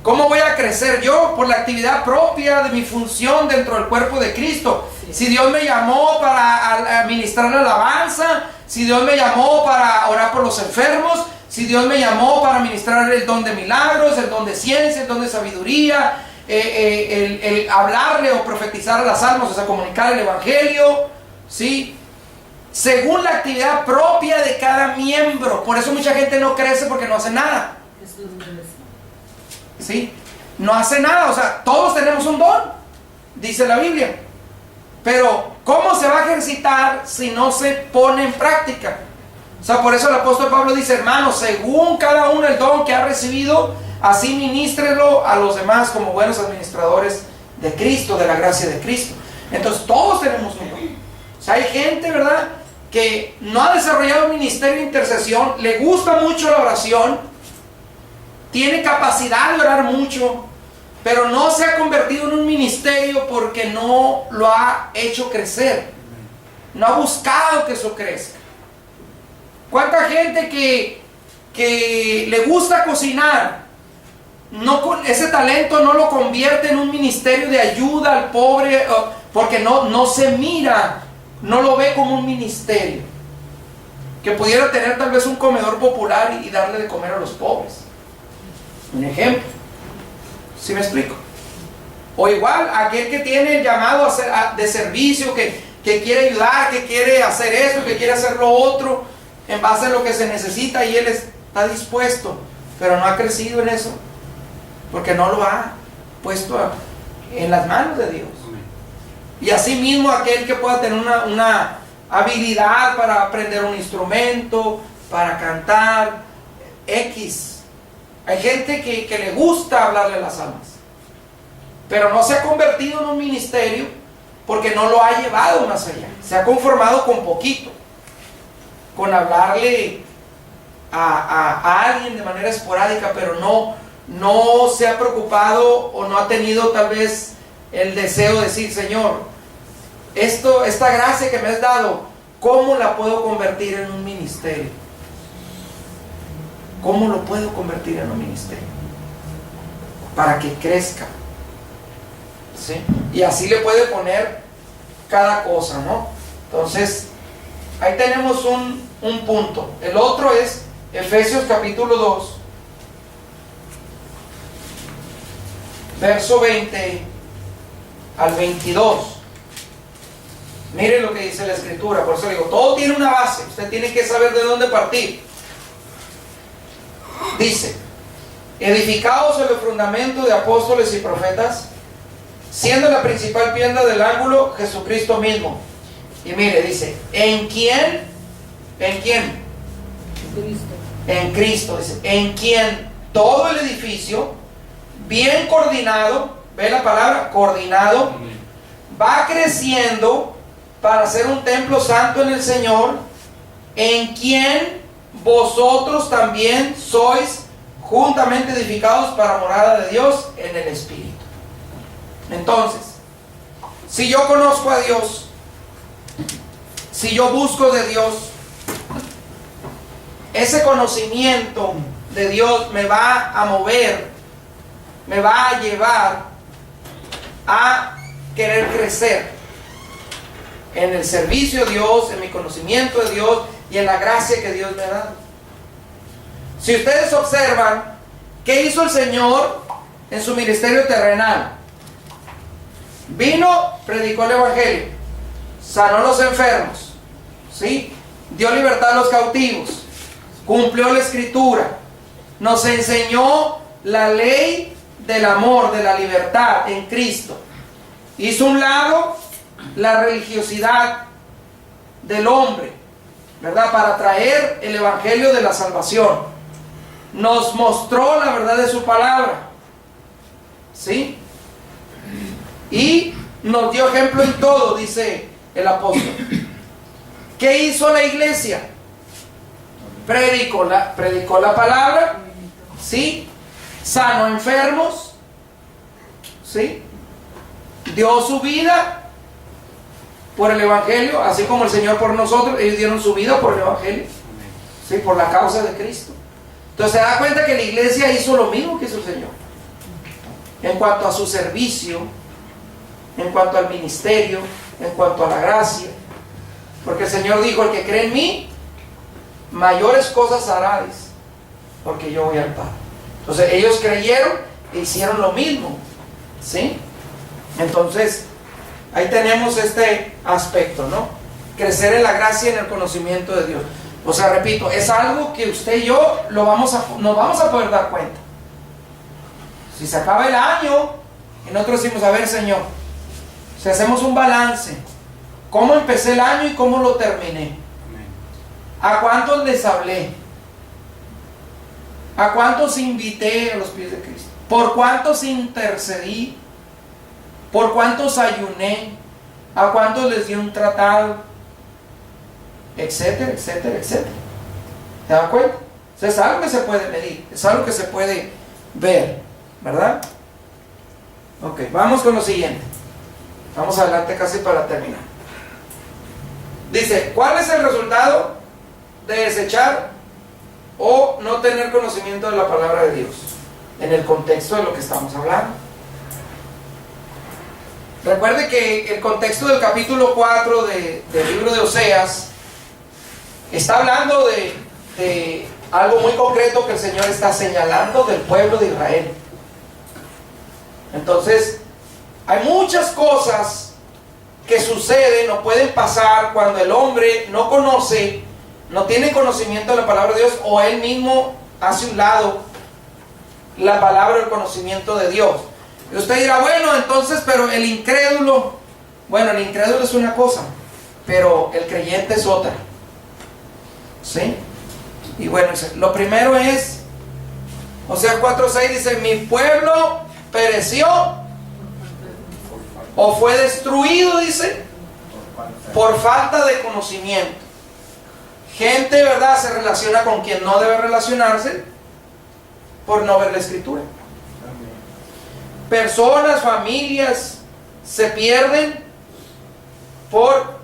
¿cómo voy a crecer yo? Por la actividad propia de mi función dentro del cuerpo de Cristo. Si Dios me llamó para administrar la alabanza, si Dios me llamó para orar por los enfermos, si Dios me llamó para ministrar el don de milagros, el don de ciencia, el don de sabiduría, el hablarle o profetizar a las almas, o sea, comunicar el evangelio, ¿sí? Según la actividad propia de cada miembro. Por eso mucha gente no crece, porque no hace nada, ¿sí? No hace nada. O sea, todos tenemos un don, dice la Biblia, pero ¿cómo se va a ejercitar si no se pone en práctica? O sea, por eso el apóstol Pablo dice: hermanos, según cada uno el don que ha recibido, así ministrelo a los demás como buenos administradores de Cristo, de la gracia de Cristo. Entonces todos tenemos un don. O sea, hay gente, ¿verdad?, que no ha desarrollado un ministerio de intercesión, le gusta mucho la oración, tiene capacidad de orar mucho, pero no se ha convertido en un ministerio porque no lo ha hecho crecer, no ha buscado que eso crezca. ¿Cuánta gente que le gusta cocinar, ese talento no lo convierte en un ministerio de ayuda al pobre, porque no se mira, no lo ve como un ministerio que pudiera tener tal vez un comedor popular y darle de comer a los pobres? Un ejemplo, ¿sí me explico? O igual aquel que tiene el llamado de servicio, que quiere ayudar, que quiere hacer esto, que quiere hacer lo otro en base a lo que se necesita, y él está dispuesto, pero no ha crecido en eso porque no lo ha puesto en las manos de Dios. Y así mismo aquel que pueda tener una habilidad para aprender un instrumento, para cantar, X. Hay gente que le gusta hablarle a las almas, pero no se ha convertido en un ministerio porque no lo ha llevado más allá. Se ha conformado con poquito, con hablarle a alguien de manera esporádica, pero no se ha preocupado o no ha tenido tal vez el deseo de decir: Señor, esta gracia que me has dado, ¿cómo la puedo convertir en un ministerio? ¿Cómo lo puedo convertir en un ministerio? Para que crezca, ¿sí? Y así le puede poner cada cosa, ¿no? Entonces, ahí tenemos un punto. El otro es Efesios capítulo 2, verso 20 al 22. Mire lo que dice la escritura. Por eso digo, todo tiene una base. Usted tiene que saber de dónde partir. Dice: edificados sobre el fundamento de apóstoles y profetas, siendo la principal piedra del ángulo Jesucristo mismo. Y mire, dice: ¿en quién? En Cristo. Dice: en quien todo el edificio, bien coordinado, ve la palabra coordinado, va creciendo para ser un templo santo en el Señor, en quien vosotros también sois juntamente edificados para morada de Dios en el Espíritu. Entonces, si yo conozco a Dios, si yo busco de Dios, ese conocimiento de Dios me va a mover, me va a llevar a querer crecer en el servicio de Dios, en mi conocimiento de Dios y en la gracia que Dios me ha dado. Si ustedes observan, ¿qué hizo el Señor en su ministerio terrenal? Vino, predicó el Evangelio, sanó a los enfermos, ¿sí? Dio libertad a los cautivos, cumplió la Escritura, nos enseñó la ley del amor, de la libertad en Cristo. Hizo a un lado la religiosidad del hombre, ¿verdad? Para traer el Evangelio de la salvación. Nos mostró la verdad de su palabra, ¿sí? Y nos dio ejemplo en todo, dice el apóstol. ¿Qué hizo la iglesia? Predicó la palabra, ¿sí? Sanó enfermos, ¿sí? Dio su vida por el Evangelio, así como el Señor por nosotros. Ellos dieron su vida por el Evangelio, ¿sí? Por la causa de Cristo. Entonces se da cuenta que la iglesia hizo lo mismo que hizo el Señor en cuanto a su servicio, en cuanto al ministerio, en cuanto a la gracia. Porque el Señor dijo: el que cree en mí, mayores cosas haráis, porque yo voy al Padre. Entonces ellos creyeron e hicieron lo mismo, ¿sí? Entonces ahí tenemos este aspecto, ¿no? Crecer en la gracia y en el conocimiento de Dios. O sea, repito, es algo que usted y yo nos vamos a poder dar cuenta. Si se acaba el año y nosotros decimos: a ver, Señor, si hacemos un balance, ¿cómo empecé el año y cómo lo terminé? ¿A cuántos les hablé? ¿A cuántos invité a los pies de Cristo? ¿Por cuántos intercedí? ¿Por cuántos ayuné? ¿A cuántos les di un tratado? Etcétera, etcétera, etcétera. ¿Se dan cuenta? O sea, es algo que se puede medir, es algo que se puede ver, ¿verdad? Ok, vamos con lo siguiente. Vamos adelante casi para terminar. Dice: ¿cuál es el resultado de desechar o no tener conocimiento de la palabra de Dios? En el contexto de lo que estamos hablando. Recuerde que el contexto del capítulo 4 del libro de Oseas está hablando de algo muy concreto que el Señor está señalando del pueblo de Israel. Entonces, hay muchas cosas que suceden o pueden pasar cuando el hombre no conoce, no tiene conocimiento de la palabra de Dios, o él mismo hace un lado la palabra o el conocimiento de Dios. Y usted dirá: bueno, entonces, pero el incrédulo, bueno, el incrédulo es una cosa, pero el creyente es otra, ¿sí? Y bueno, lo primero es Oseas 4:6, dice: mi pueblo pereció o fue destruido, dice, por falta de conocimiento. Gente, ¿verdad?, se relaciona con quien no debe relacionarse por no ver la Escritura. Personas, familias se pierden por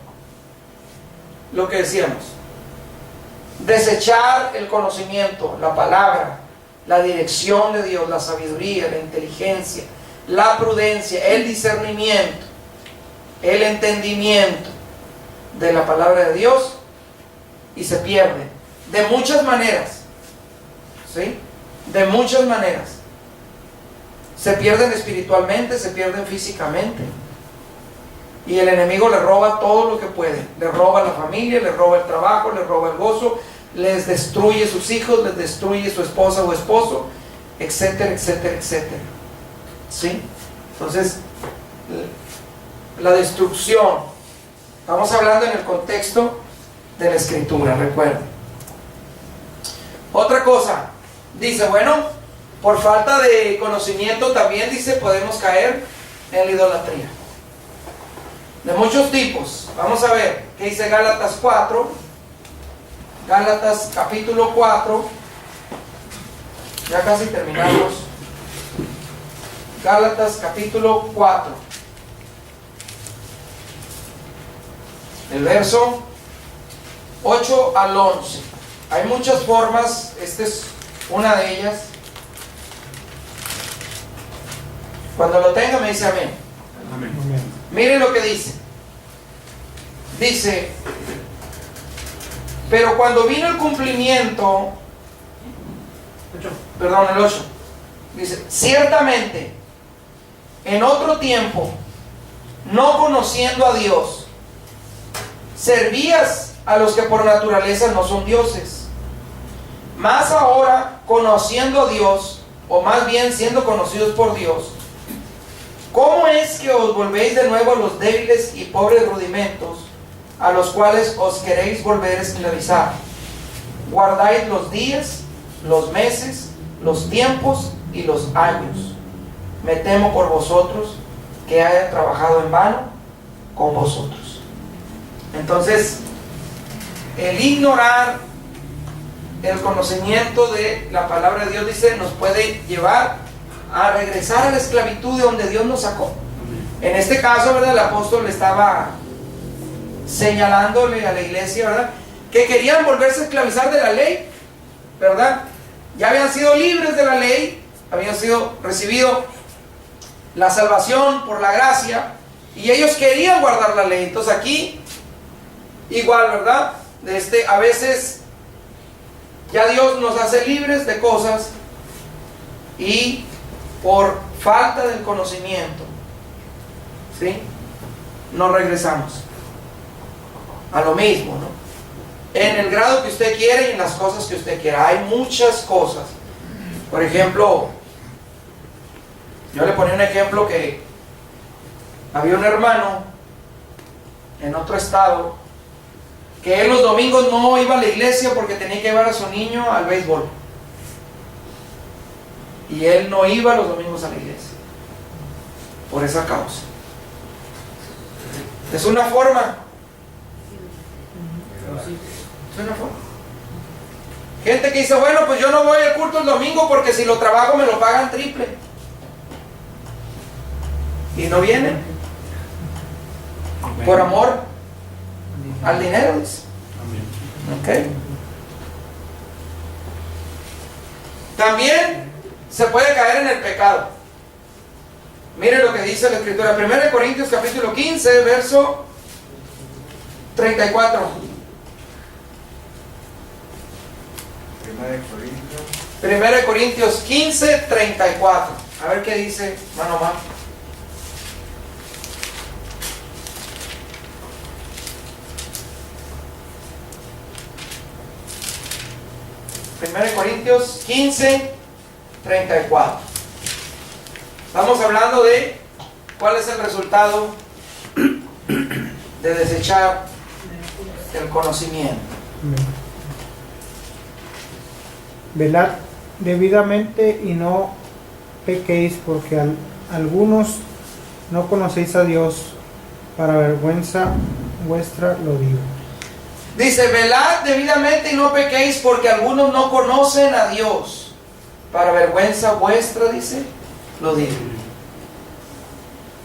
lo que decíamos: desechar el conocimiento, la palabra, la dirección de Dios, la sabiduría, la inteligencia, la prudencia, el discernimiento, el entendimiento de la palabra de Dios, y se pierden de muchas maneras, ¿sí? De muchas maneras. Se pierden espiritualmente, se pierden físicamente, y el enemigo le roba todo lo que puede. Le roba la familia, le roba el trabajo, le roba el gozo, les destruye sus hijos, les destruye su esposa o esposo, etcétera, etcétera, etcétera, ¿sí? Entonces, la destrucción, estamos hablando en el contexto de la Escritura, recuerden. Otra cosa, dice, bueno, por falta de conocimiento también, dice, podemos caer en la idolatría. De muchos tipos. Vamos a ver qué dice Gálatas 4. Gálatas capítulo 4. Ya casi terminamos. Gálatas capítulo 4. El verso 8 al 11. Hay muchas formas, esta es una de ellas. Cuando lo tenga me dice amén. Amén. Amén. Miren lo que dice. Dice, pero cuando vino el cumplimiento, perdón, el 8, dice, ciertamente, en otro tiempo, no conociendo a Dios, servías a los que por naturaleza no son dioses. Mas ahora, conociendo a Dios, o más bien siendo conocidos por Dios, ¿cómo es que os volvéis de nuevo a los débiles y pobres rudimentos, a los cuales os queréis volver a esclavizar? Guardáis los días, los meses, los tiempos y los años. Me temo por vosotros que haya trabajado en vano con vosotros. Entonces, el ignorar el conocimiento de la palabra de Dios, dice, nos puede llevar a regresar a la esclavitud de donde Dios nos sacó. En este caso, ¿verdad? El apóstol estaba señalándole a la iglesia, ¿verdad?, que querían volverse a esclavizar de la ley, ¿verdad? Ya habían sido libres de la ley, habían sido recibido la salvación por la gracia, y ellos querían guardar la ley. Entonces aquí, igual, ¿verdad? A veces ya Dios nos hace libres de cosas y por falta del conocimiento, ¿sí?, nos regresamos a lo mismo, ¿no? En el grado que usted quiere y en las cosas que usted quiera. Hay muchas cosas. Por ejemplo, yo le ponía un ejemplo que había un hermano en otro estado que él los domingos no iba a la iglesia porque tenía que llevar a su niño al béisbol. Y él no iba los domingos a la iglesia por esa causa. Es una forma. Es una forma. Gente que dice, bueno, pues yo no voy al culto el domingo porque si lo trabajo me lo pagan triple. Y no vienen. Por amor al dinero, dice. Ok. También se puede caer en el pecado. Mire lo que dice la escritura. 1 Corintios capítulo 15, verso 34. 1 Corintios 15, 34. A ver qué dice, mano a mano. Primero Corintios 15, 34. Estamos hablando de cuál es el resultado de desechar el conocimiento. Velad debidamente y no pequéis, porque algunos no conocéis a Dios, para vergüenza vuestra lo digo. Dice, velad debidamente y no pequéis, porque algunos no conocen a Dios. Para vergüenza vuestra, dice, lo digo.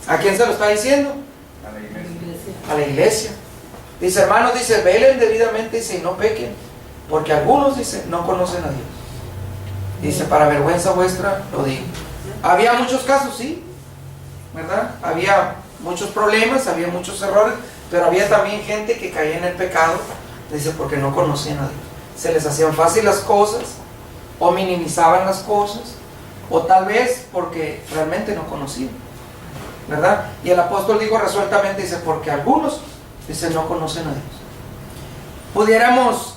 ¿A quién se lo está diciendo? A la iglesia. A la iglesia. Dice, hermanos, dice, velen debidamente, dice, y no pequen, porque algunos, dice, no conocen a Dios. Dice, para vergüenza vuestra lo digo. Había muchos casos, sí, ¿verdad? Había muchos problemas, había muchos errores, pero había también gente que caía en el pecado, dice, porque no conocían a Dios. Se les hacían fácil las cosas, o minimizaban las cosas, o tal vez porque realmente no conocían, ¿verdad? Y el apóstol dijo resueltamente, dice, porque algunos, dice, no conocen a Dios. Pudiéramos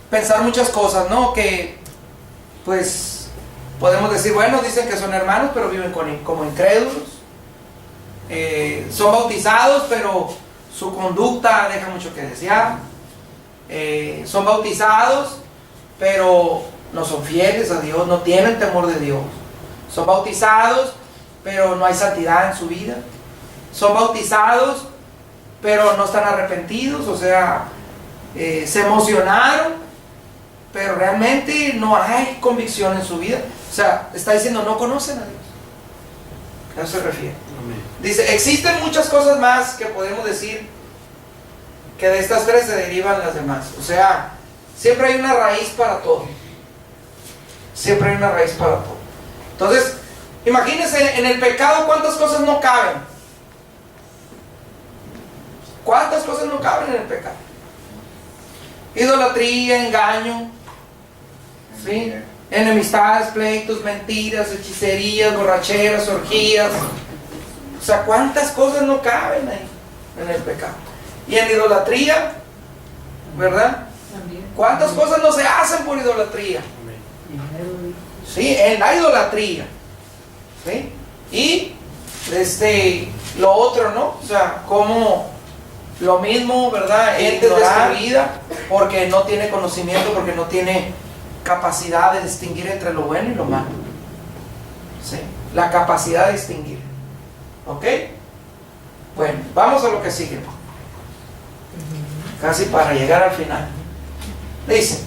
pensar muchas cosas, ¿no? Que, pues, podemos decir, bueno, dicen que son hermanos, pero viven como incrédulos. Son bautizados, pero su conducta deja mucho que desear. Son bautizados, pero no son fieles a Dios, no tienen temor de Dios. Son bautizados, pero no hay santidad en su vida. Son bautizados, pero no están arrepentidos, o sea, se emocionaron, pero realmente no hay convicción en su vida. O sea, está diciendo, no conocen a Dios. A eso se refiere. Amén. Dice, existen muchas cosas más que podemos decir que de estas tres se derivan las demás. O sea, siempre hay una raíz para todo. Siempre hay una raíz para todo. Entonces, imagínense en el pecado cuántas cosas no caben. ¿Cuántas cosas no caben en el pecado? Idolatría, engaño, ¿sí? Enemistades, pleitos, mentiras, hechicerías, borracheras, orgías. O sea, ¿cuántas cosas no caben ahí en el pecado? Y en idolatría, ¿verdad? ¿Cuántas cosas no se hacen por idolatría? Sí, en la idolatría. ¿Sí? Y lo otro, ¿no? O sea, como lo mismo, ¿verdad? Entes destruida porque no tiene conocimiento, porque no tiene capacidad de distinguir entre lo bueno y lo malo. ¿Sí? La capacidad de distinguir. ¿Ok? Bueno, vamos a lo que sigue. Casi para llegar al final. Dice,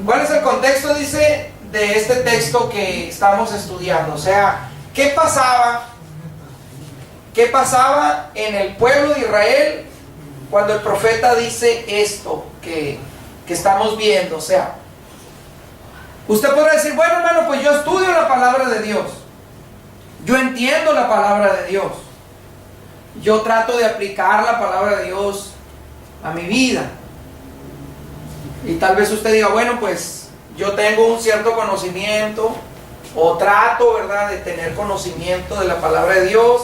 ¿cuál es el contexto? Dice, de este texto que estamos estudiando. O sea, ¿qué pasaba? ¿Qué pasaba en el pueblo de Israel cuando el profeta dice esto que estamos viendo? O sea, usted podrá decir, bueno, hermano, pues yo estudio la palabra de Dios. Yo entiendo la palabra de Dios. Yo trato de aplicar la palabra de Dios a mi vida. Y tal vez usted diga, bueno, pues yo tengo un cierto conocimiento, o trato, ¿verdad?, de tener conocimiento de la palabra de Dios,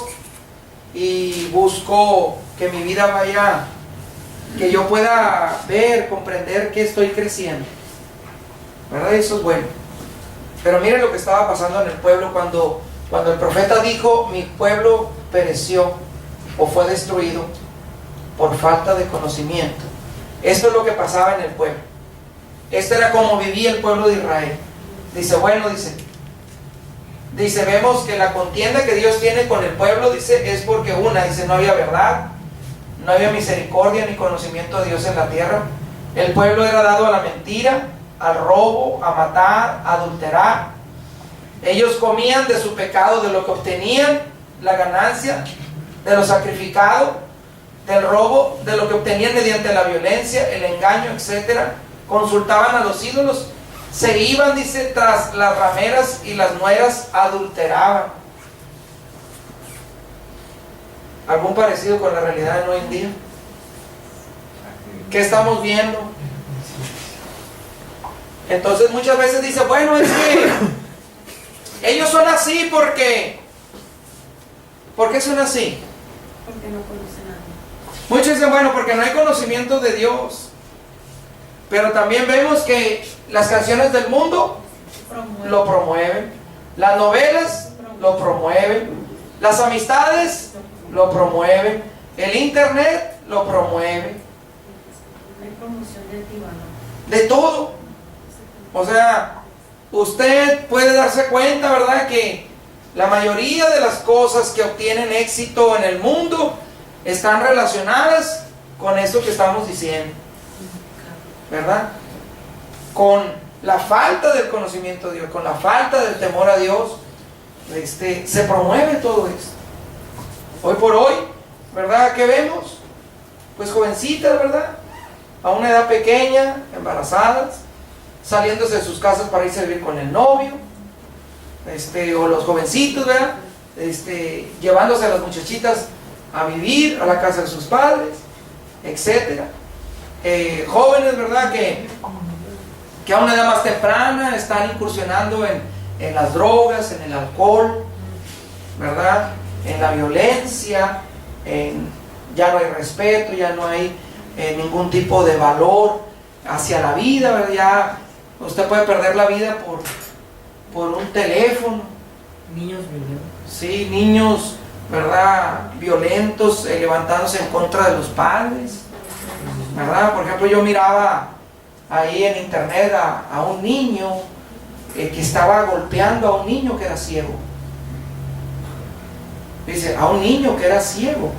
y busco que mi vida vaya, que yo pueda ver, comprender que estoy creciendo, ¿verdad? Eso es bueno. Pero mire lo que estaba pasando en el pueblo cuando el profeta dijo, mi pueblo pereció o fue destruido por falta de conocimiento. Esto es lo que pasaba en el pueblo. Esto era como vivía el pueblo de Israel. Dice, bueno, dice, vemos que la contienda que Dios tiene con el pueblo, dice, es porque no había verdad, no había misericordia ni conocimiento de Dios en la tierra. El pueblo era dado a la mentira, al robo, a matar, a adulterar. Ellos comían de su pecado, de lo que obtenían, la ganancia, de lo sacrificado, del robo, de lo que obtenían mediante la violencia, el engaño, etc. Consultaban a los ídolos, se iban, dice, tras las rameras, y las nueras adulteraban. ¿Algún parecido con la realidad de hoy en día? ¿Qué estamos viendo? Entonces muchas veces dice, bueno, es que ellos son así porque... ¿Por qué son así? Porque no conocen a Dios. Muchos dicen, bueno, porque no hay conocimiento de Dios. Pero también vemos que las canciones del mundo lo promueven, las novelas lo promueven, las amistades lo promueven, el internet lo promueve. Hay promoción de antiguano. De todo. O sea, usted puede darse cuenta, ¿verdad?, que la mayoría de las cosas que obtienen éxito en el mundo están relacionadas con eso que estamos diciendo, ¿verdad? Con la falta del conocimiento de Dios, con la falta del temor a Dios, se promueve todo esto. Hoy por hoy, ¿verdad?, ¿qué vemos? Pues jovencitas, ¿verdad?, a una edad pequeña, embarazadas, saliéndose de sus casas para ir a vivir con el novio, o los jovencitos, ¿verdad?, llevándose a las muchachitas a vivir a la casa de sus padres, etc. Jóvenes, ¿verdad?, que a una edad más temprana están incursionando en las drogas, en el alcohol, ¿verdad?, en la violencia, ya no hay respeto, ya no hay ningún tipo de valor hacia la vida, ¿verdad? Ya usted puede perder la vida por un teléfono. Niños violentos. Sí, niños, ¿verdad?, violentos, levantándose en contra de los padres, ¿verdad? Por ejemplo, yo miraba ahí en internet a un niño que estaba golpeando a un niño que era ciego. Dice, a un niño que era ciego.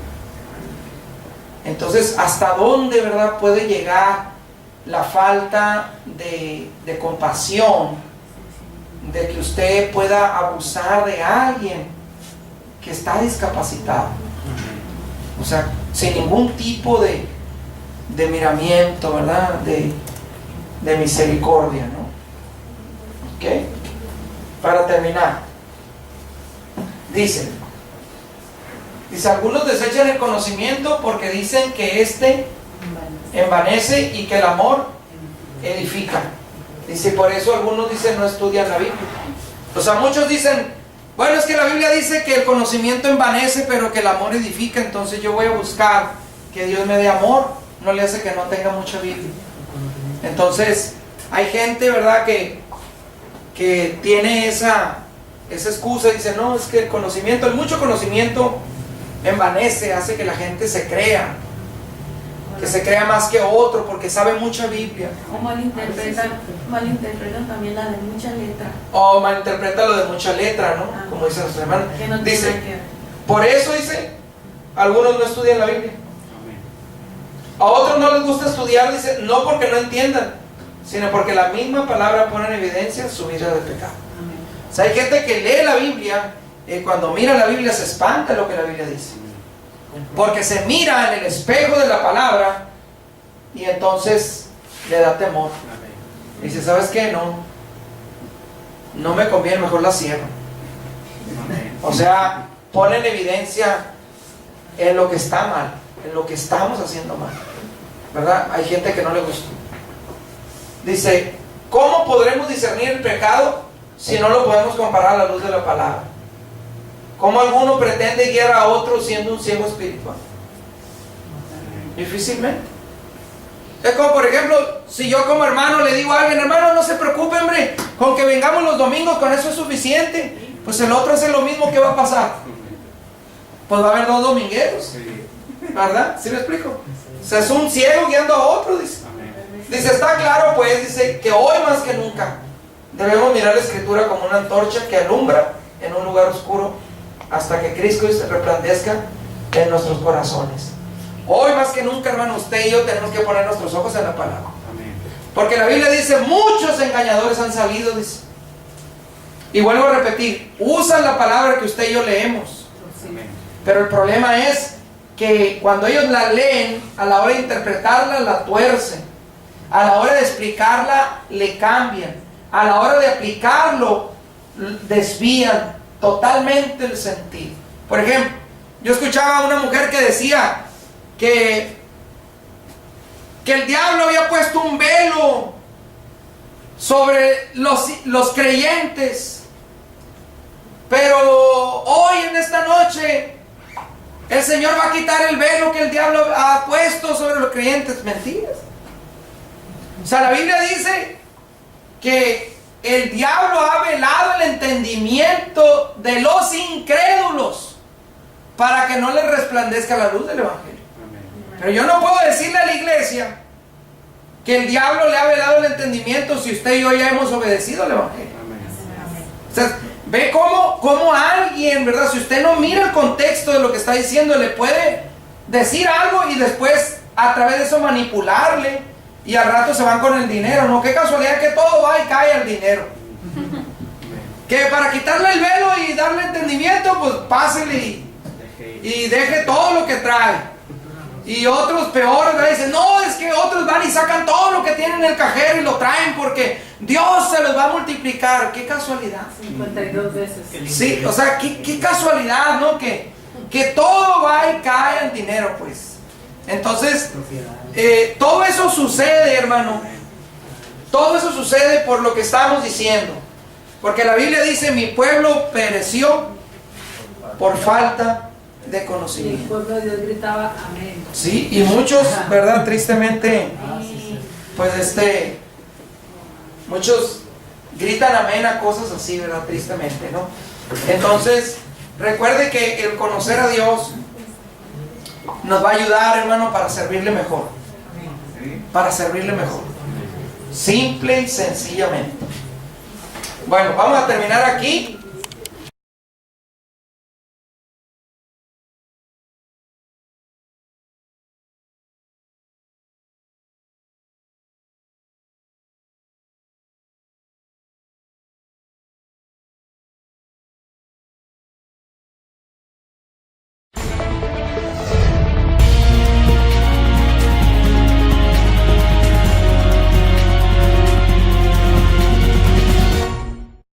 Entonces, ¿hasta dónde, verdad, puede llegar la falta de compasión, de que usted pueda abusar de alguien que está discapacitado? O sea, sin ningún tipo de miramiento, ¿verdad? De misericordia, ¿no? ¿Ok? Para terminar, dice, algunos desechan el conocimiento porque dicen que este envanece y que el amor edifica. Dice, por eso algunos dicen no estudian la Biblia. O sea, muchos dicen, bueno, es que la Biblia dice que el conocimiento envanece, pero que el amor edifica, entonces yo voy a buscar que Dios me dé amor. No le hace que no tenga mucha Biblia. Entonces, hay gente, ¿verdad?, que tiene esa excusa, dice, no, es que el mucho conocimiento envanece, hace que la gente se crea, más que otro, porque sabe mucha Biblia. O malinterpretan también la de mucha letra. O malinterpreta lo de mucha letra, ¿no? Como dice nuestro hermano. Que no Dice, tiene que ver. por eso dice, algunos no estudian la Biblia. A otros no les gusta estudiar, dice, no porque no entiendan, sino porque la misma palabra pone en evidencia su vida de pecado. O sea, hay gente que lee la Biblia y cuando mira la Biblia se espanta de lo que la Biblia dice. Porque se mira en el espejo de la palabra y entonces le da temor. Dice, ¿sabes qué? No me conviene, mejor la cierro. O sea, pone en evidencia en lo que está mal, en lo que estamos haciendo mal, ¿verdad? Hay gente que no le gusta. Dice, ¿cómo podremos discernir el pecado si no lo podemos comparar a la luz de la palabra? ¿Cómo alguno pretende guiar a otro siendo un ciego espiritual? Difícilmente. Es como, por ejemplo, si yo como hermano le digo a alguien, hermano, no se preocupe, hombre, con que vengamos los domingos, con eso es suficiente. Pues el otro hace lo mismo, ¿qué va a pasar? Pues va a haber dos domingueros, ¿verdad? ¿Sí me explico? O sea, es un ciego guiando a otro, dice. Dice, está claro, pues, dice, que hoy más que nunca debemos mirar la Escritura como una antorcha que alumbra en un lugar oscuro hasta que Cristo se resplandezca en nuestros corazones. Hoy más que nunca, hermano, usted y yo tenemos que poner nuestros ojos en la palabra. Porque la Biblia dice, muchos engañadores han salido, dice. Y vuelvo a repetir, usan la palabra que usted y yo leemos. Pero el problema es que cuando ellos la leen, a la hora de interpretarla, la tuercen. A la hora de explicarla, le cambian. A la hora de aplicarlo, desvían totalmente el sentido. Por ejemplo, yo escuchaba a una mujer que decía que el diablo había puesto un velo sobre los creyentes, pero hoy en esta noche el Señor va a quitar el velo que el diablo ha puesto sobre los creyentes. Mentiras. O sea, la Biblia dice que el diablo ha velado el entendimiento de los incrédulos para que no les resplandezca la luz del Evangelio. Pero yo no puedo decirle a la iglesia que el diablo le ha velado el entendimiento si usted y yo ya hemos obedecido al Evangelio. O sea, ve cómo alguien, ¿verdad? Si usted no mira el contexto de lo que está diciendo, le puede decir algo y después a través de eso manipularle. Y al rato se van con el dinero, ¿no? Qué casualidad que todo va y cae al dinero. Que para quitarle el velo y darle entendimiento, pues pásele y deje todo lo que trae. Y otros peores, ¿verdad? Dicen, no, es que otros van y sacan todo lo que tienen en el cajero y lo traen porque Dios se los va a multiplicar. Qué casualidad. 52 veces. Sí, o sea, qué casualidad, ¿no? Que todo va y cae al dinero, pues. Entonces, todo eso sucede, hermano. Todo eso sucede por lo que estamos diciendo. Porque la Biblia dice, mi pueblo pereció por falta de conocimiento. Y el pueblo de Dios gritaba amén. Sí, y muchos, ¿verdad? Tristemente, pues muchos gritan amén a cosas así, ¿verdad? Tristemente, ¿no? Entonces, recuerde que el conocer a Dios nos va a ayudar, hermano, para servirle mejor. Para servirle mejor. Simple y sencillamente. Bueno, vamos a terminar aquí.